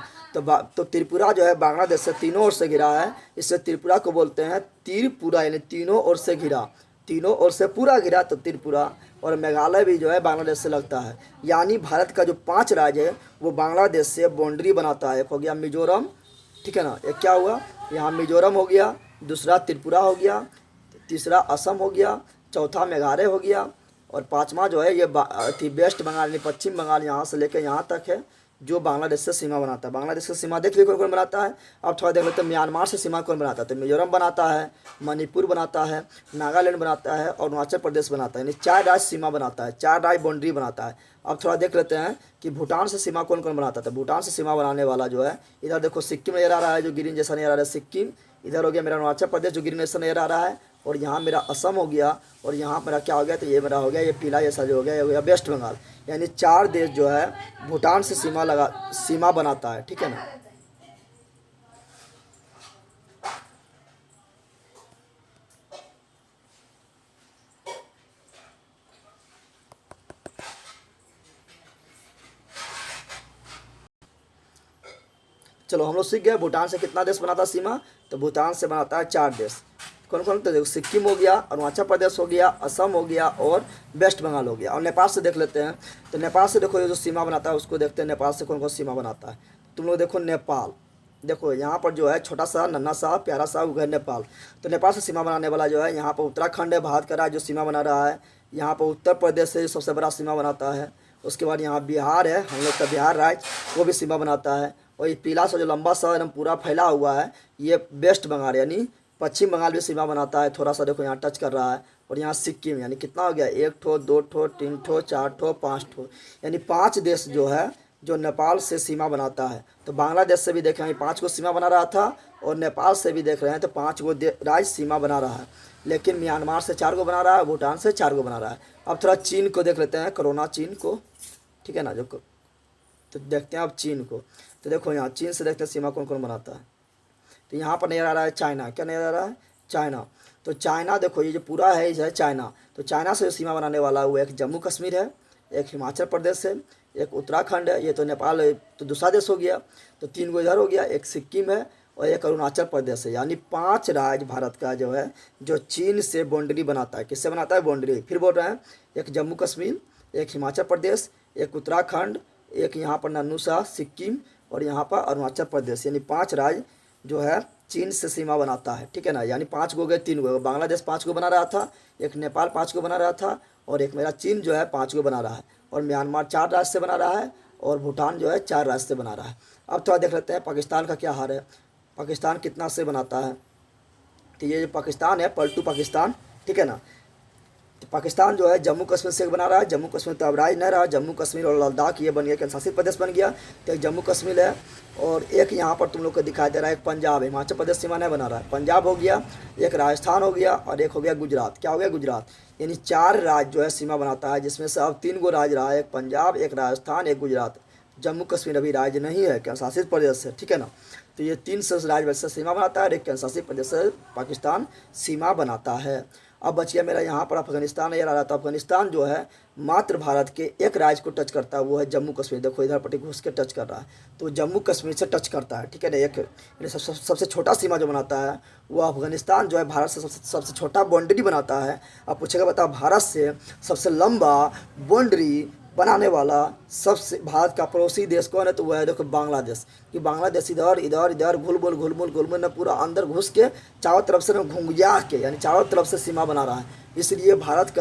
तो त्रिपुरा जो है बांग्लादेश से तीनों ओर से घिरा है, इससे त्रिपुरा को बोलते हैं त्रिपुरा, यानी तीनों ओर से घिरा, तीनों ओर से पूरा घिरा तो त्रिपुरा। और मेघालय भी जो है बांग्लादेश से लगता है। यानी भारत का जो 5 राज्य है वो बांग्लादेश से बाउंड्री बनाता है। एक हो गया मिजोरम, ठीक है ना, एक क्या हुआ यहाँ मिजोरम हो गया, दूसरा त्रिपुरा हो गया, तीसरा असम हो गया, चौथा मेघालय हो गया, और 5वां जो है ये वेस्ट बंगाल यानी पश्चिम बंगाल यहाँ से लेकर यहाँ तक है, जो बांग्लादेश से सीमा बनाता है। बांग्लादेश से सीमा देख लिया कौन कौन बनाता है। अब थोड़ा देख लेते हैं म्यांमार से सीमा कौन बनाता है। तो मिजोरम बनाता है, मणिपुर बनाता है, नागालैंड बनाता है और अरुणाचल प्रदेश बनाता है। यानी 4 राज्य सीमा बनाता है, 4 राज्य बाउंड्री बनाता है। अब थोड़ा देख लेते हैं कि भूटान से सीमा कौन कौन बनाता है। तो भूटान से सीमा बनाने वाला जो है, इधर देखो सिक्किम नजर आ रहा है जो ग्रीन जैसा नजर आ रहा है सिक्किम, इधर हो गया मेरा अरुणाचल प्रदेश जो ग्रीन जैसा नजर आ रहा है, और यहाँ मेरा असम हो गया, और यहाँ मेरा क्या हो गया, तो ये मेरा हो गया ये पीला जैसा जो हो गया ये हो गया वेस्ट बंगाल। यानी 4 देश जो है भूटान से सीमा बनाता है, ठीक है ना। चलो हम लोग सीख गए भूटान से कितना देश बनाता है सीमा। तो भूटान से बनाता है 4 देश। कौन कौन? तो देखो सिक्किम हो गया, अरुणाचल प्रदेश हो गया, असम हो गया और वेस्ट बंगाल हो गया। और नेपाल से देख लेते हैं। तो नेपाल से देखो ये जो सीमा बनाता है उसको देखते हैं, नेपाल से कौन कौन सीमा बनाता है। तुम लोग देखो नेपाल, देखो यहाँ पर जो है छोटा सा नन्हा सा प्यारा सा वो है नेपाल। तो नेपाल से सीमा बनाने वाला जो है यहाँ पर उत्तराखंड है, भारत का राज्य जो सीमा बना रहा है। यहाँ पर उत्तर प्रदेश से सबसे बड़ा सीमा बनाता है। उसके बाद यहाँ बिहार है, हम लोग का बिहार राज्य, वो भी सीमा बनाता है। और ये पीला सा जो लंबा सा एकदम पूरा फैला हुआ है ये वेस्ट बंगाल यानी पश्चिम बंगाल भी सीमा बनाता है। थोड़ा सा देखो यहाँ टच कर रहा है। और यहाँ सिक्किम, यानी कितना हो गया 1 ठो 2 ठो 3 ठो 4 ठो 5 ठो, यानी 5 देश जो है जो नेपाल से सीमा बनाता है। तो बांग्लादेश से भी देख रहे हैं 5 को सीमा बना रहा था, और नेपाल से भी देख रहे हैं तो 5 को राज्य सीमा बना रहा है। लेकिन म्यांमार से 4 को बना रहा है, भूटान से 4 को बना रहा है। अब थोड़ा चीन को देख लेते हैं, कोरोना चीन को, ठीक है ना। जो तो देखते हैं अब चीन को। तो देखो यहाँ चीन से देखते हैं सीमा कौन कौन बनाता है। तो यहाँ पर नजर आ रहा है चाइना, क्या नजर आ रहा है? चाइना। तो चाइना देखो ये जो पूरा है ये है चाइना। तो चाइना से जो सीमा बनाने वाला वो एक जम्मू कश्मीर है, एक हिमाचल प्रदेश है, एक उत्तराखंड है, ये तो नेपाल है, तो दूसरा देश हो गया। तो 3 को इधर हो गया, एक सिक्किम है और एक अरुणाचल प्रदेश है। यानी 5 राज्य भारत का जो है जो चीन से बाउंड्री बनाता है। किससे बनाता है बाउंड्री? फिर बोल रहे हैं एक जम्मू कश्मीर, एक हिमाचल प्रदेश, एक उत्तराखंड, एक यहाँ पर नन्हू सा सिक्किम और यहाँ पर अरुणाचल प्रदेश। यानी 5 राज्य जो है चीन से सीमा बनाता है, ठीक है ना। यानी 5 को गए 3 को, बांग्लादेश 5 को बना रहा था, एक नेपाल 5 को बना रहा था, और एक मेरा चीन जो है 5 को बना रहा है, और म्यांमार 4 राज्य से बना रहा है, और भूटान जो है 4 राज्य से बना रहा है। अब थोड़ा देख लेते हैं पाकिस्तान का क्या हाल है। पाकिस्तान कितना से बनाता है। तो ये जो पाकिस्तान है पलटू पाकिस्तान, ठीक है ना। तो पाकिस्तान जो है जम्मू कश्मीर से बना रहा है। जम्मू कश्मीर तो अब राज्य नहीं रहा, जम्मू कश्मीर और लद्दाख ये बन गया, केंद्र शासित प्रदेश बन गया। तो एक जम्मू कश्मीर है, और एक यहाँ पर तुम लोग को दिखाई दे रहा है एक पंजाब, हिमाचल प्रदेश सीमा नहीं बना रहा है, पंजाब हो गया, एक राजस्थान हो गया और एक हो गया गुजरात। क्या हो गया? गुजरात। यानी 4 राज्य जो है सीमा बनाता है, जिसमें से अब 3 गो राज्य रहा है, एक पंजाब, एक राजस्थान, एक गुजरात। जम्मू कश्मीर अभी राज्य नहीं है, केंद्र शासित प्रदेश है, ठीक है ना। तो ये 3 राज्य से सीमा बनाता है और एक केंद्र शासित प्रदेश से पाकिस्तान सीमा बनाता है। अब बच गया मेरा यहाँ पर अफगानिस्तान नजर आ रहा है। तो अफगानिस्तान जो है मात्र भारत के एक राज्य को टच करता है, वो है जम्मू कश्मीर। देखो इधर पट्टी घुस के टच कर रहा है, तो जम्मू कश्मीर से टच करता है, ठीक है ना। एक यानी सबसे छोटा सीमा जो बनाता है वो अफगानिस्तान जो है भारत से सबसे छोटा बाउंड्री बनाता है। अब पूछेगा बताओ भारत से सबसे लंबा बाउंड्री बनाने वाला सबसे भारत का पड़ोसी देश कौन है, तो वह है देखो बांग्लादेश। कि बांग्लादेश इधर इधर इधर घुल ने पूरा अंदर घुस के चारों तरफ से घुंघिया के यानी चारों तरफ से सीमा बना रहा है। इसलिए भारत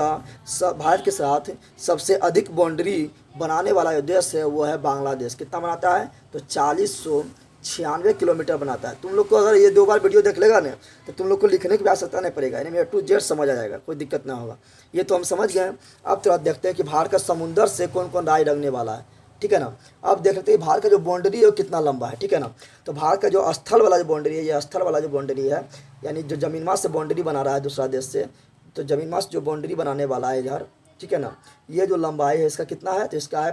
के साथ सबसे अधिक बाउंड्री बनाने वाला जो देश है वो है बांग्लादेश। कितना बनाता है, तो 4096 किलोमीटर बनाता है। तुम लोग को अगर ये 2 बार वीडियो देख लेगा ना तो तुम लोग को लिखने की भी आवश्यकता नहीं पड़ेगा, यानी मेरा A to Z समझ आ जाएगा, कोई दिक्कत ना होगा। ये तो हम समझ गए। अब थोड़ा देखते हैं कि भारत का समुंदर से कौन कौन राज्य लगने वाला है, ठीक है ना। अब देख लेते हैं भारत का जो बाउंड्री है वो कितना लंबा है, ठीक है ना। तो भारत का जो स्थल वाला जो बाउंड्री है, ये स्थल वाला जो बाउंड्री है यानी जो जमीन से बाउंड्री बना रहा है दूसरा देश से, तो जमीन से जो बाउंड्री बनाने वाला है इधर, ठीक है ना, ये जो लंबाई है इसका कितना है, तो इसका है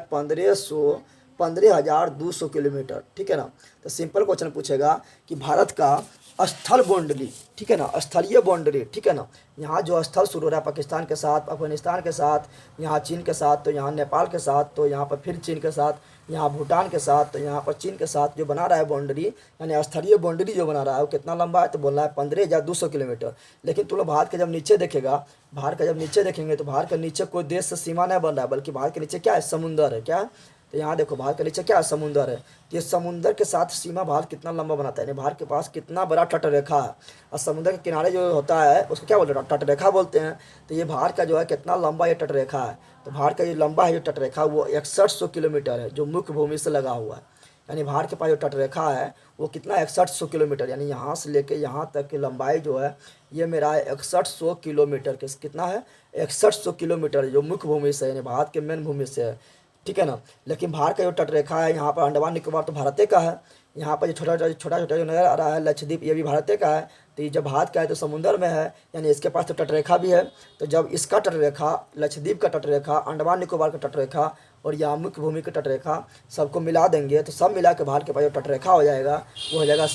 15,200 किलोमीटर, ठीक है ना। तो सिंपल क्वेश्चन पूछेगा कि भारत का स्थल बाउंड्री, ठीक है ना, स्थलीय बाउंड्री, ठीक है ना। यहाँ जो स्थल शुरू हो रहा है पाकिस्तान के साथ, अफगानिस्तान के साथ, यहाँ चीन के साथ, तो यहाँ नेपाल के साथ, तो यहाँ पर फिर चीन के साथ, यहाँ भूटान के साथ, तो यहाँ पर चीन के साथ जो बना रहा है बाउंड्री यानी स्थलीय बाउंड्री जो बना रहा है वो कितना लंबा है, तो बोल रहा है 15,200 किलोमीटर। लेकिन तुम लोग भारत के जब नीचे देखेगा, भारत का जब नीचे देखेंगे तो भारत के नीचे कोई देश से सीमा नहीं बन रहा है, बल्कि भारत के नीचे क्या है, समुंदर है। क्या है, तो यहाँ देखो भारत के नीचे क्या है, समुंदर है। ये समुंदर के साथ सीमा भारत कितना लंबा बनाता है, यानी भारत के पास कितना बड़ा तटरेखा है। और समुद्र के किनारे जो होता है उसको क्या बोलते हैं, तटरेखा बोलते हैं। तो ये भारत का जो है कितना लंबा ये तटरेखा है, तो भारत का जो लंबा है जो तटरेखा वो 6100 किलोमीटर है, जो मुख्य भूमि से लगा हुआ है। यानी भारत के पास जो तटरेखा है वो कितना 6100 किलोमीटर, यानी यहाँ से लेके यहाँ तक की लंबाई जो है ये मेरा है 6100 किलोमीटर के, कितना है 6100 किलोमीटर, जो मुख्य भूमि से यानी भारत के मेन भूमि से है, ठीक है ना। लेकिन भारत का जो तटरेखा है यहाँ पर अंडमान निकोबार तो भारत का है। यहाँ पर जो छोटा छोटा जो नज़र आ रहा है लक्षद्वीप, ये भी भारत का है। तो ये जब भारत का है तो समुद्र में है, यानी इसके पास तो तटरेखा भी है। तो जब इसका तटरेखा, लक्षद्वीप का तटरेखा, अंडमान निकोबार का तटरेखा और यहाँ मुख्य भूमि का तटरेखा सबको मिला देंगे तो सब मिला के भारत के पास जो तटरेखा हो जाएगा वो हो जाएगा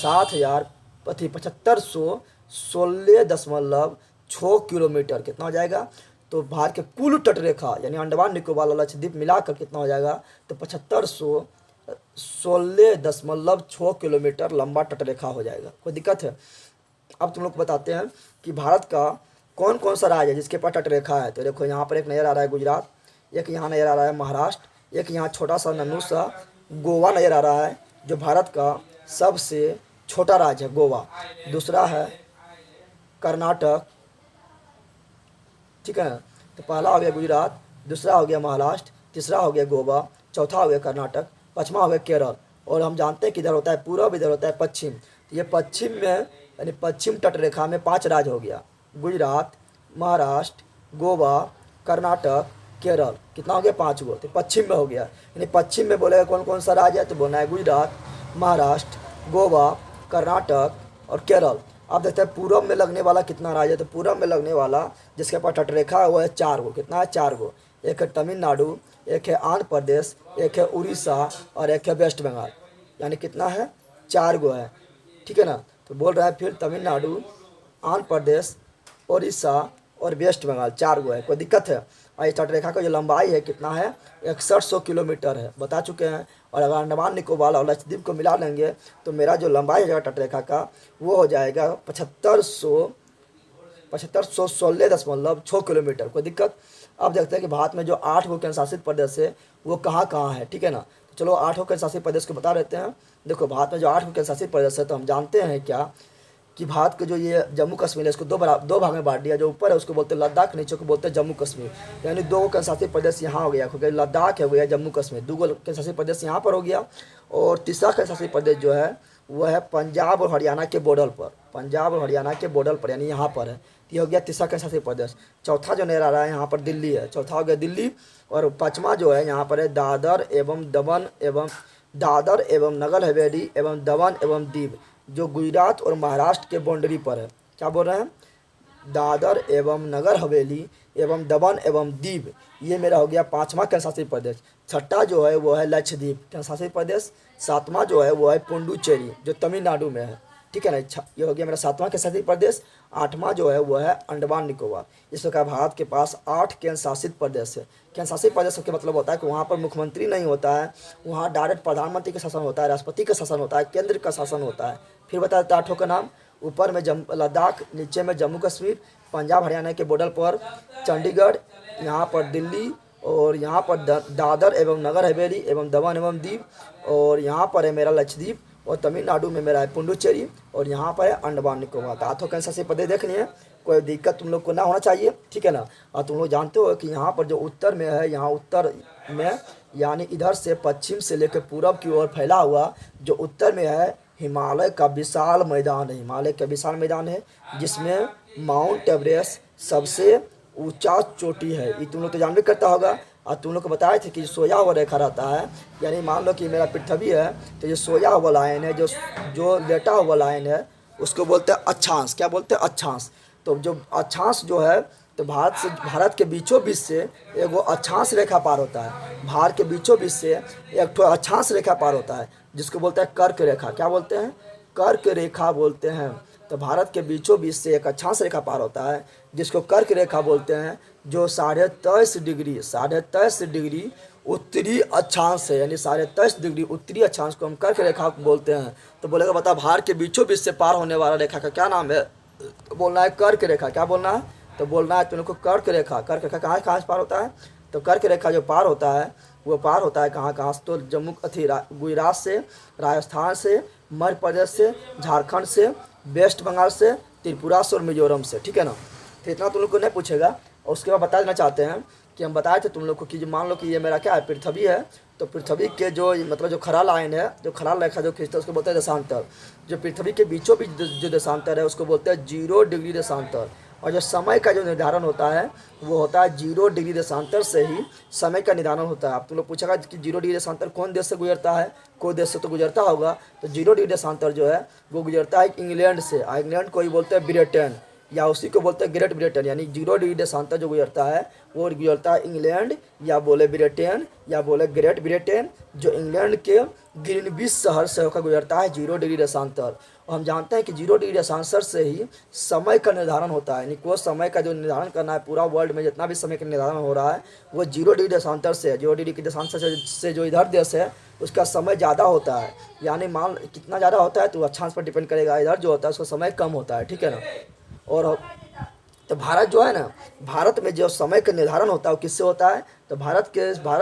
7516.6 किलोमीटर। कितना हो जाएगा, तो भारत के कुल तटरेखा यानी अंडमान निकोबार और लक्षद्वीप मिलाकर कितना हो जाएगा, तो 7516.6 किलोमीटर लंबा तटरेखा हो जाएगा। कोई दिक्कत है। अब तुम लोग को बताते हैं कि भारत का कौन कौन सा राज्य है जिसके पास तटरेखा है। तो देखो यहाँ पर एक नज़र आ रहा है गुजरात, एक यहाँ नज़र आ रहा है महाराष्ट्र, एक यहाँ छोटा सा नन्हू सा गोवा नज़र आ रहा है जो भारत का सबसे छोटा राज्य है गोवा। दूसरा है कर्नाटक, ठीक है। तो पहला हो गया गुजरात, दूसरा हो गया महाराष्ट्र, तीसरा हो गया गोवा, चौथा हो गया कर्नाटक, पाँचवा हो गया केरल। और हम जानते हैं कि इधर होता है पूर्व, इधर होता है पश्चिम। तो ये पश्चिम में यानी पश्चिम तटरेखा में 5 राज्य हो गया, गुजरात, महाराष्ट्र, गोवा, कर्नाटक, केरल। कितना हो गया, 5 गो। तो पश्चिम में हो गया, यानी पश्चिम में बोलेगा कौन कौन सा राज्य है, तो बोलना है गुजरात, महाराष्ट्र, गोवा, कर्नाटक और केरल। अब देखते हैं पूरब में लगने वाला कितना राज्य है। तो पूरब में लगने वाला जिसके पास तटरेखा है वो है 4 गो। कितना है, 4 गो। एक है तमिलनाडु, एक है आंध्र प्रदेश, एक है उड़ीसा और एक है वेस्ट बंगाल। यानी कितना है, 4 गो है, ठीक है ना। तो बोल रहा है फिर तमिलनाडु, आंध्र प्रदेश, उड़ीसा और वेस्ट बंगाल 4 गो है। कोई दिक्कत है। और इस तटरेखा का जो लंबाई है कितना है, 6100 किलोमीटर है, बता चुके हैं। और अगर अंडमान निकोबार और लक्षद्वीप को मिला लेंगे तो मेरा जो लंबाई है तटरेखा का वो हो जाएगा 7516.6 किलोमीटर। कोई दिक्कत। अब देखते हैं कि भारत में जो 8 गो केंद्र शासित प्रदेश है वो कहाँ कहाँ है, ठीक है ना। तो चलो 8 केंद्र शासित प्रदेश को बता देते हैं। देखो भारत में जो 8 केंद्र शासित प्रदेश है तो हम जानते हैं क्या कि भारत के जो ये जम्मू कश्मीर है इसको दो भाग में बांट दिया। जो ऊपर है उसको बोलते हैं लद्दाख, नीचे को बोलते हैं जम्मू कश्मीर। यानी 2 केंद्र शासित प्रदेश यहाँ हो गया, क्योंकि लद्दाख है वो है जम्मू कश्मीर, 2 केंद्र शासित प्रदेश यहाँ पर हो गया। और तीसरा केंद्र शासित प्रदेश जो है वो है पंजाब और हरियाणा के बॉर्डर पर, पंजाब और हरियाणा के बॉर्डर पर यानी यहाँ पर है। ये हो गया तीसरा केंद्र शासित प्रदेश। चौथा जो नजर आ रहा है यहाँ पर दिल्ली है, चौथा हो गया दिल्ली। और 5वां जो है यहाँ पर है दादर एवं नगर हवेली एवं दमन एवं दीव, जो गुजरात और महाराष्ट्र के बाउंड्री पर है। क्या बोल रहे हैं, दादर एवं नगर हवेली एवं दमन एवं दीव, ये मेरा हो गया 5वां केंद्र शासित प्रदेश। छठा जो है वो है लक्षद्वीप केंद्र शासित प्रदेश। 7वां जो है वो है पुडुचेरी जो तमिलनाडु में है, ठीक है ना। अच्छा, ये हो गया मेरा 7वां केंद्र शासित प्रदेश। 8वां जो है वो है अंडमान निकोबार। इस प्रकार भारत के पास 8 केंद्र शासित प्रदेश है। केंद्र शासित प्रदेश का मतलब होता है कि वहाँ पर मुख्यमंत्री नहीं होता है, वहाँ डायरेक्ट प्रधानमंत्री का शासन होता है, राष्ट्रपति का शासन होता है, केंद्र का शासन होता है। फिर बता देते 8 का नाम। ऊपर में लद्दाख, नीचे में जम्मू कश्मीर, पंजाब हरियाणा के बॉर्डर पर चंडीगढ़, यहाँ पर दिल्ली, और यहाँ पर दादर एवं नगर हवेली एवं दमन एवं दीव, और यहाँ पर है मेरा लक्षद्वीप, और तमिलनाडु में मेरा है पुडुचेरी, और यहाँ पर है अंडमान निकोबार। तो 8 कैंसर से प्रदेश देखनी है, कोई दिक्कत तुम लोग को ना होना चाहिए, ठीक है ना। और तुम लोग जानते हो कि यहाँ पर जो उत्तर में है, यहाँ उत्तर में यानी इधर से पश्चिम से लेकर पूरब की ओर फैला हुआ जो उत्तर में है, हिमालय का विशाल मैदान है। हिमालय का विशाल मैदान है जिसमें माउंट एवरेस्ट सबसे ऊंचा चोटी है। ये तुम लोग तो जान भी करता होगा। और तुम लोग को बताए थे कि सोया हुआ रेखा रहता है, यानी मान लो कि मेरा पृथ्वी है, तो ये सोया हुआ लाइन है, जो लेटा हुआ लाइन है उसको बोलते हैं अक्षांश। क्या बोलते हैं? अक्षांश। तो जो अक्षांश जो है, तो भारत के बीचों बीच से एक वो अक्षांश रेखा पार होता है। भारत के बीचों बीच से एक तो अक्षांश रेखा पार होता है जिसको बोलते हैं कर्क रेखा। क्या बोलते हैं? कर्क रेखा बोलते हैं। तो भारत के बीचों बीच से एक अक्षांश रेखा पार होता है जिसको कर्क रेखा बोलते हैं, जो 23.5 डिग्री उत्तरी अक्षांश है, यानी 23.5 डिग्री उत्तरी अक्षांश को हम कर्क रेखा बोलते हैं। तो बोलेगा बता, भारत के बीचों बीच से पार होने वाला रेखा का क्या नाम है? तो बोलना है कर्क रेखा। क्या बोलना है? तो बोलना है तुम लोग को कर्क रेखा। कर्क रेखा कहाँ से पार होता है? तो कर्क रेखा जो पार होता है वो पार होता है कहाँ से? तो गुजरात से, राजस्थान से, मध्य प्रदेश से, झारखंड से, वेस्ट बंगाल से, त्रिपुरा से और मिजोरम से, ठीक है ना। तो इतना तुम लोग को नहीं पूछेगा। और उसके बाद बता देना चाहते हैं कि हम बताए थे तुम लोग को कि मान लो कि ये मेरा क्या है, पृथ्वी है। तो पृथ्वी के जो मतलब जो खरा लाइन है, जो खरा रेखा जो खींचता है उसको बोलते हैं देशांतर। जो पृथ्वी के बीचों बीच जो देशांतर है उसको बोलते हैं 0 डिग्री देशांतर। और जो समय का जो निर्धारण होता है वो होता है 0 डिग्री देशांतर से ही समय का निर्धारण होता है। अब तुम लोग पूछेगा कि 0 डिग्री देशांतर कौन देश से गुजरता है? कोई देश से तो गुजरता होगा। तो 0 डिग्री देशांतर जो है वो गुजरता है इंग्लैंड से। इंग्लैंड को ही बोलते हैं ब्रिटेन, या उसी को बोलते हैं ग्रेट ब्रिटेन। यानी 0 डिग्री देशांतर जो गुजरता है वो गुजरता है इंग्लैंड, या बोले ब्रिटेन, या बोले ग्रेट ब्रिटेन, जो इंग्लैंड के ग्रीनविच शहर से होकर गुजरता है 0 डिग्री देशांतर। और हम जानते हैं कि 0 डिग्री देशांतर से ही समय का निर्धारण होता है। यानी कोई समय का जो निर्धारण करना है, पूरा वर्ल्ड में जितना भी समय का निर्धारण हो रहा है वो 0 डिग्री देशांतर से है। 0 डिग्री के देशांतर से जो इधर देश है उसका समय ज़्यादा होता है। यानी मान कितना ज़्यादा होता है तो अक्षांश पर डिपेंड करेगा। इधर जो होता है उसका समय कम होता है, ठीक है ना। और तो भारत जो है ना, भारत में जो समय का निर्धारण होता है वो किससे होता है? तो भारत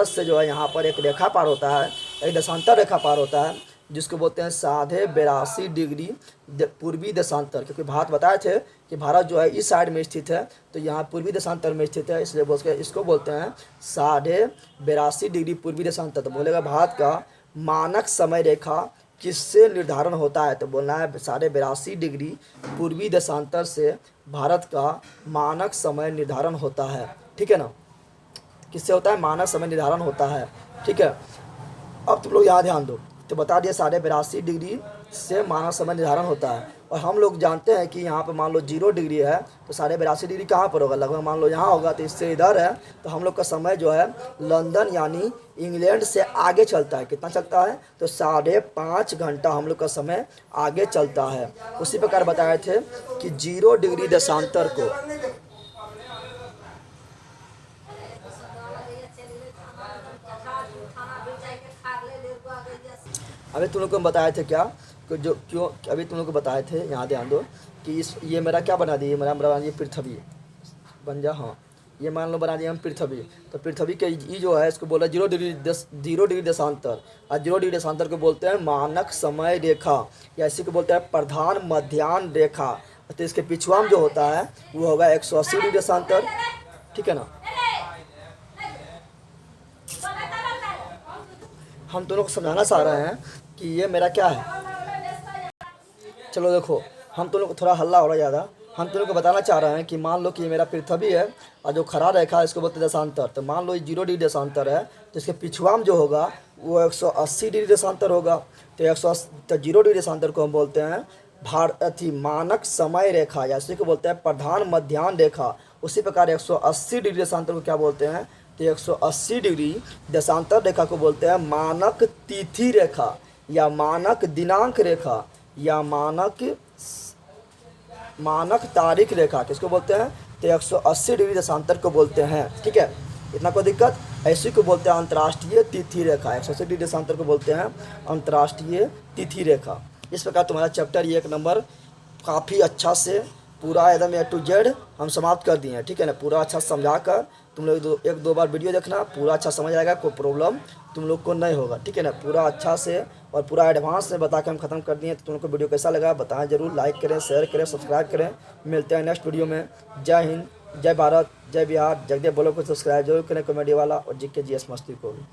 से जो है यहाँ पर एक रेखा पार होता है, एक देशांतर रेखा पार होता है जिसको बोलते हैं 82.5 डिग्री पूर्वी देशांतर। क्योंकि भारत बताए थे कि भारत जो है इस साइड में स्थित है, तो यहाँ पूर्वी देशांतर में स्थित है, इसलिए इसको बोलते हैं 82.5 डिग्री पूर्वी देशांतर। तो बोलेगा भारत का मानक समय रेखा किससे निर्धारण होता है? तो बोलना है 82.5 डिग्री पूर्वी देशांतर से भारत का मानक समय निर्धारण होता है, ठीक है ना। किससे होता है? मानक समय निर्धारण होता है, ठीक है। अब तुम लोग यहाँ ध्यान दो। तो बता दिया 82.5 डिग्री से मानक समय निर्धारण होता है। और हम लोग जानते हैं कि यहाँ पर मान लो 0 डिग्री है तो 82.5 डिग्री कहाँ पर होगा? लगभग मान लो यहाँ होगा, तो इससे इधर है। तो हम लोग का समय जो है लंदन यानी इंग्लैंड से आगे चलता है। कितना चलता है? तो 5.5 घंटा हम लोग का समय आगे चलता है। उसी प्रकार बताए थे कि 0 डिग्री देशांतर को अभी तुम लोग को हम बताए थे क्या कि जो क्यों अभी तुम लोग को बताए थे, यहाँ ध्यान दो कि ये मेरा क्या बना दिए, मेरा बना दिए पृथ्वी बन जा। हाँ, ये मान लो बना दिया हम पृथ्वी। तो पृथ्वी के ये जो है इसको बोला 0 डिग्री देशांतर। और 0 डिग्री देशांतर को बोलते हैं मानक समय रेखा, या इसी को बोलते हैं प्रधान मध्याह्न रेखा। तो इसके पिछुआम जो होता है वो होगा 180 डिग्री देशांतर, ठीक है ना। हम दोनों को समझाना चाह रहे हैं कि ये मेरा क्या है। चलो देखो, हम दोनों को थोड़ा हल्ला हो रहा है ज़्यादा। हम दोनों को बताना चाह रहे हैं कि मान लो कि ये मेरा पृथ्वी है और जो खरा रेखा है इसको बोलते हैं देशांतर। तो मान लो ये 0 डिग्री देशांतर है, तो इसके पिछुआम जो होगा वो 180 डिग्री देशांतर होगा। तो 0 डिग्री देशांतर को हम बोलते हैं मानक समय रेखा, या इसी को बोलते हैं प्रधान मध्याह्न रेखा। उसी प्रकार 180 डिग्री देशांतर को क्या बोलते हैं? तो 180 डिग्री देशांतर रेखा को बोलते हैं मानक तिथि रेखा, या मानक दिनांक रेखा, या मानक तारीख रेखा किसको बोलते हैं? तो 180 डिग्री देशांतर को बोलते हैं। ठीक है, इतना कोई दिक्कत? ऐसी को बोलते हैं अंतर्राष्ट्रीय तिथि रेखा। 180 डिग्री देशांतर को बोलते हैं अंतर्राष्ट्रीय तिथि रेखा। इस प्रकार तुम्हारा चैप्टर 1 नंबर काफ़ी अच्छा से पूरा एकदम A to Z हम समाप्त कर दिए हैं। ठीक है ना, पूरा अच्छा समझा कर तुम लोग एक दो बार वीडियो देखना, पूरा अच्छा समझ आएगा, कोई प्रॉब्लम तुम लोग को नहीं होगा। ठीक है ना, पूरा अच्छा से और पूरा एडवांस में बता के हम खत्म कर दिए। तो तुम लोग को वीडियो कैसा लगा बताएं जरूर, लाइक करें, शेयर करें, सब्सक्राइब करें। मिलते हैं नेक्स्ट वीडियो में। जय हिंद, जय भारत, जय बिहार। जगदेव ब्लॉग को सब्सक्राइब जरूर करें, कॉमेडी वाला, और GK GS मस्ती को भी।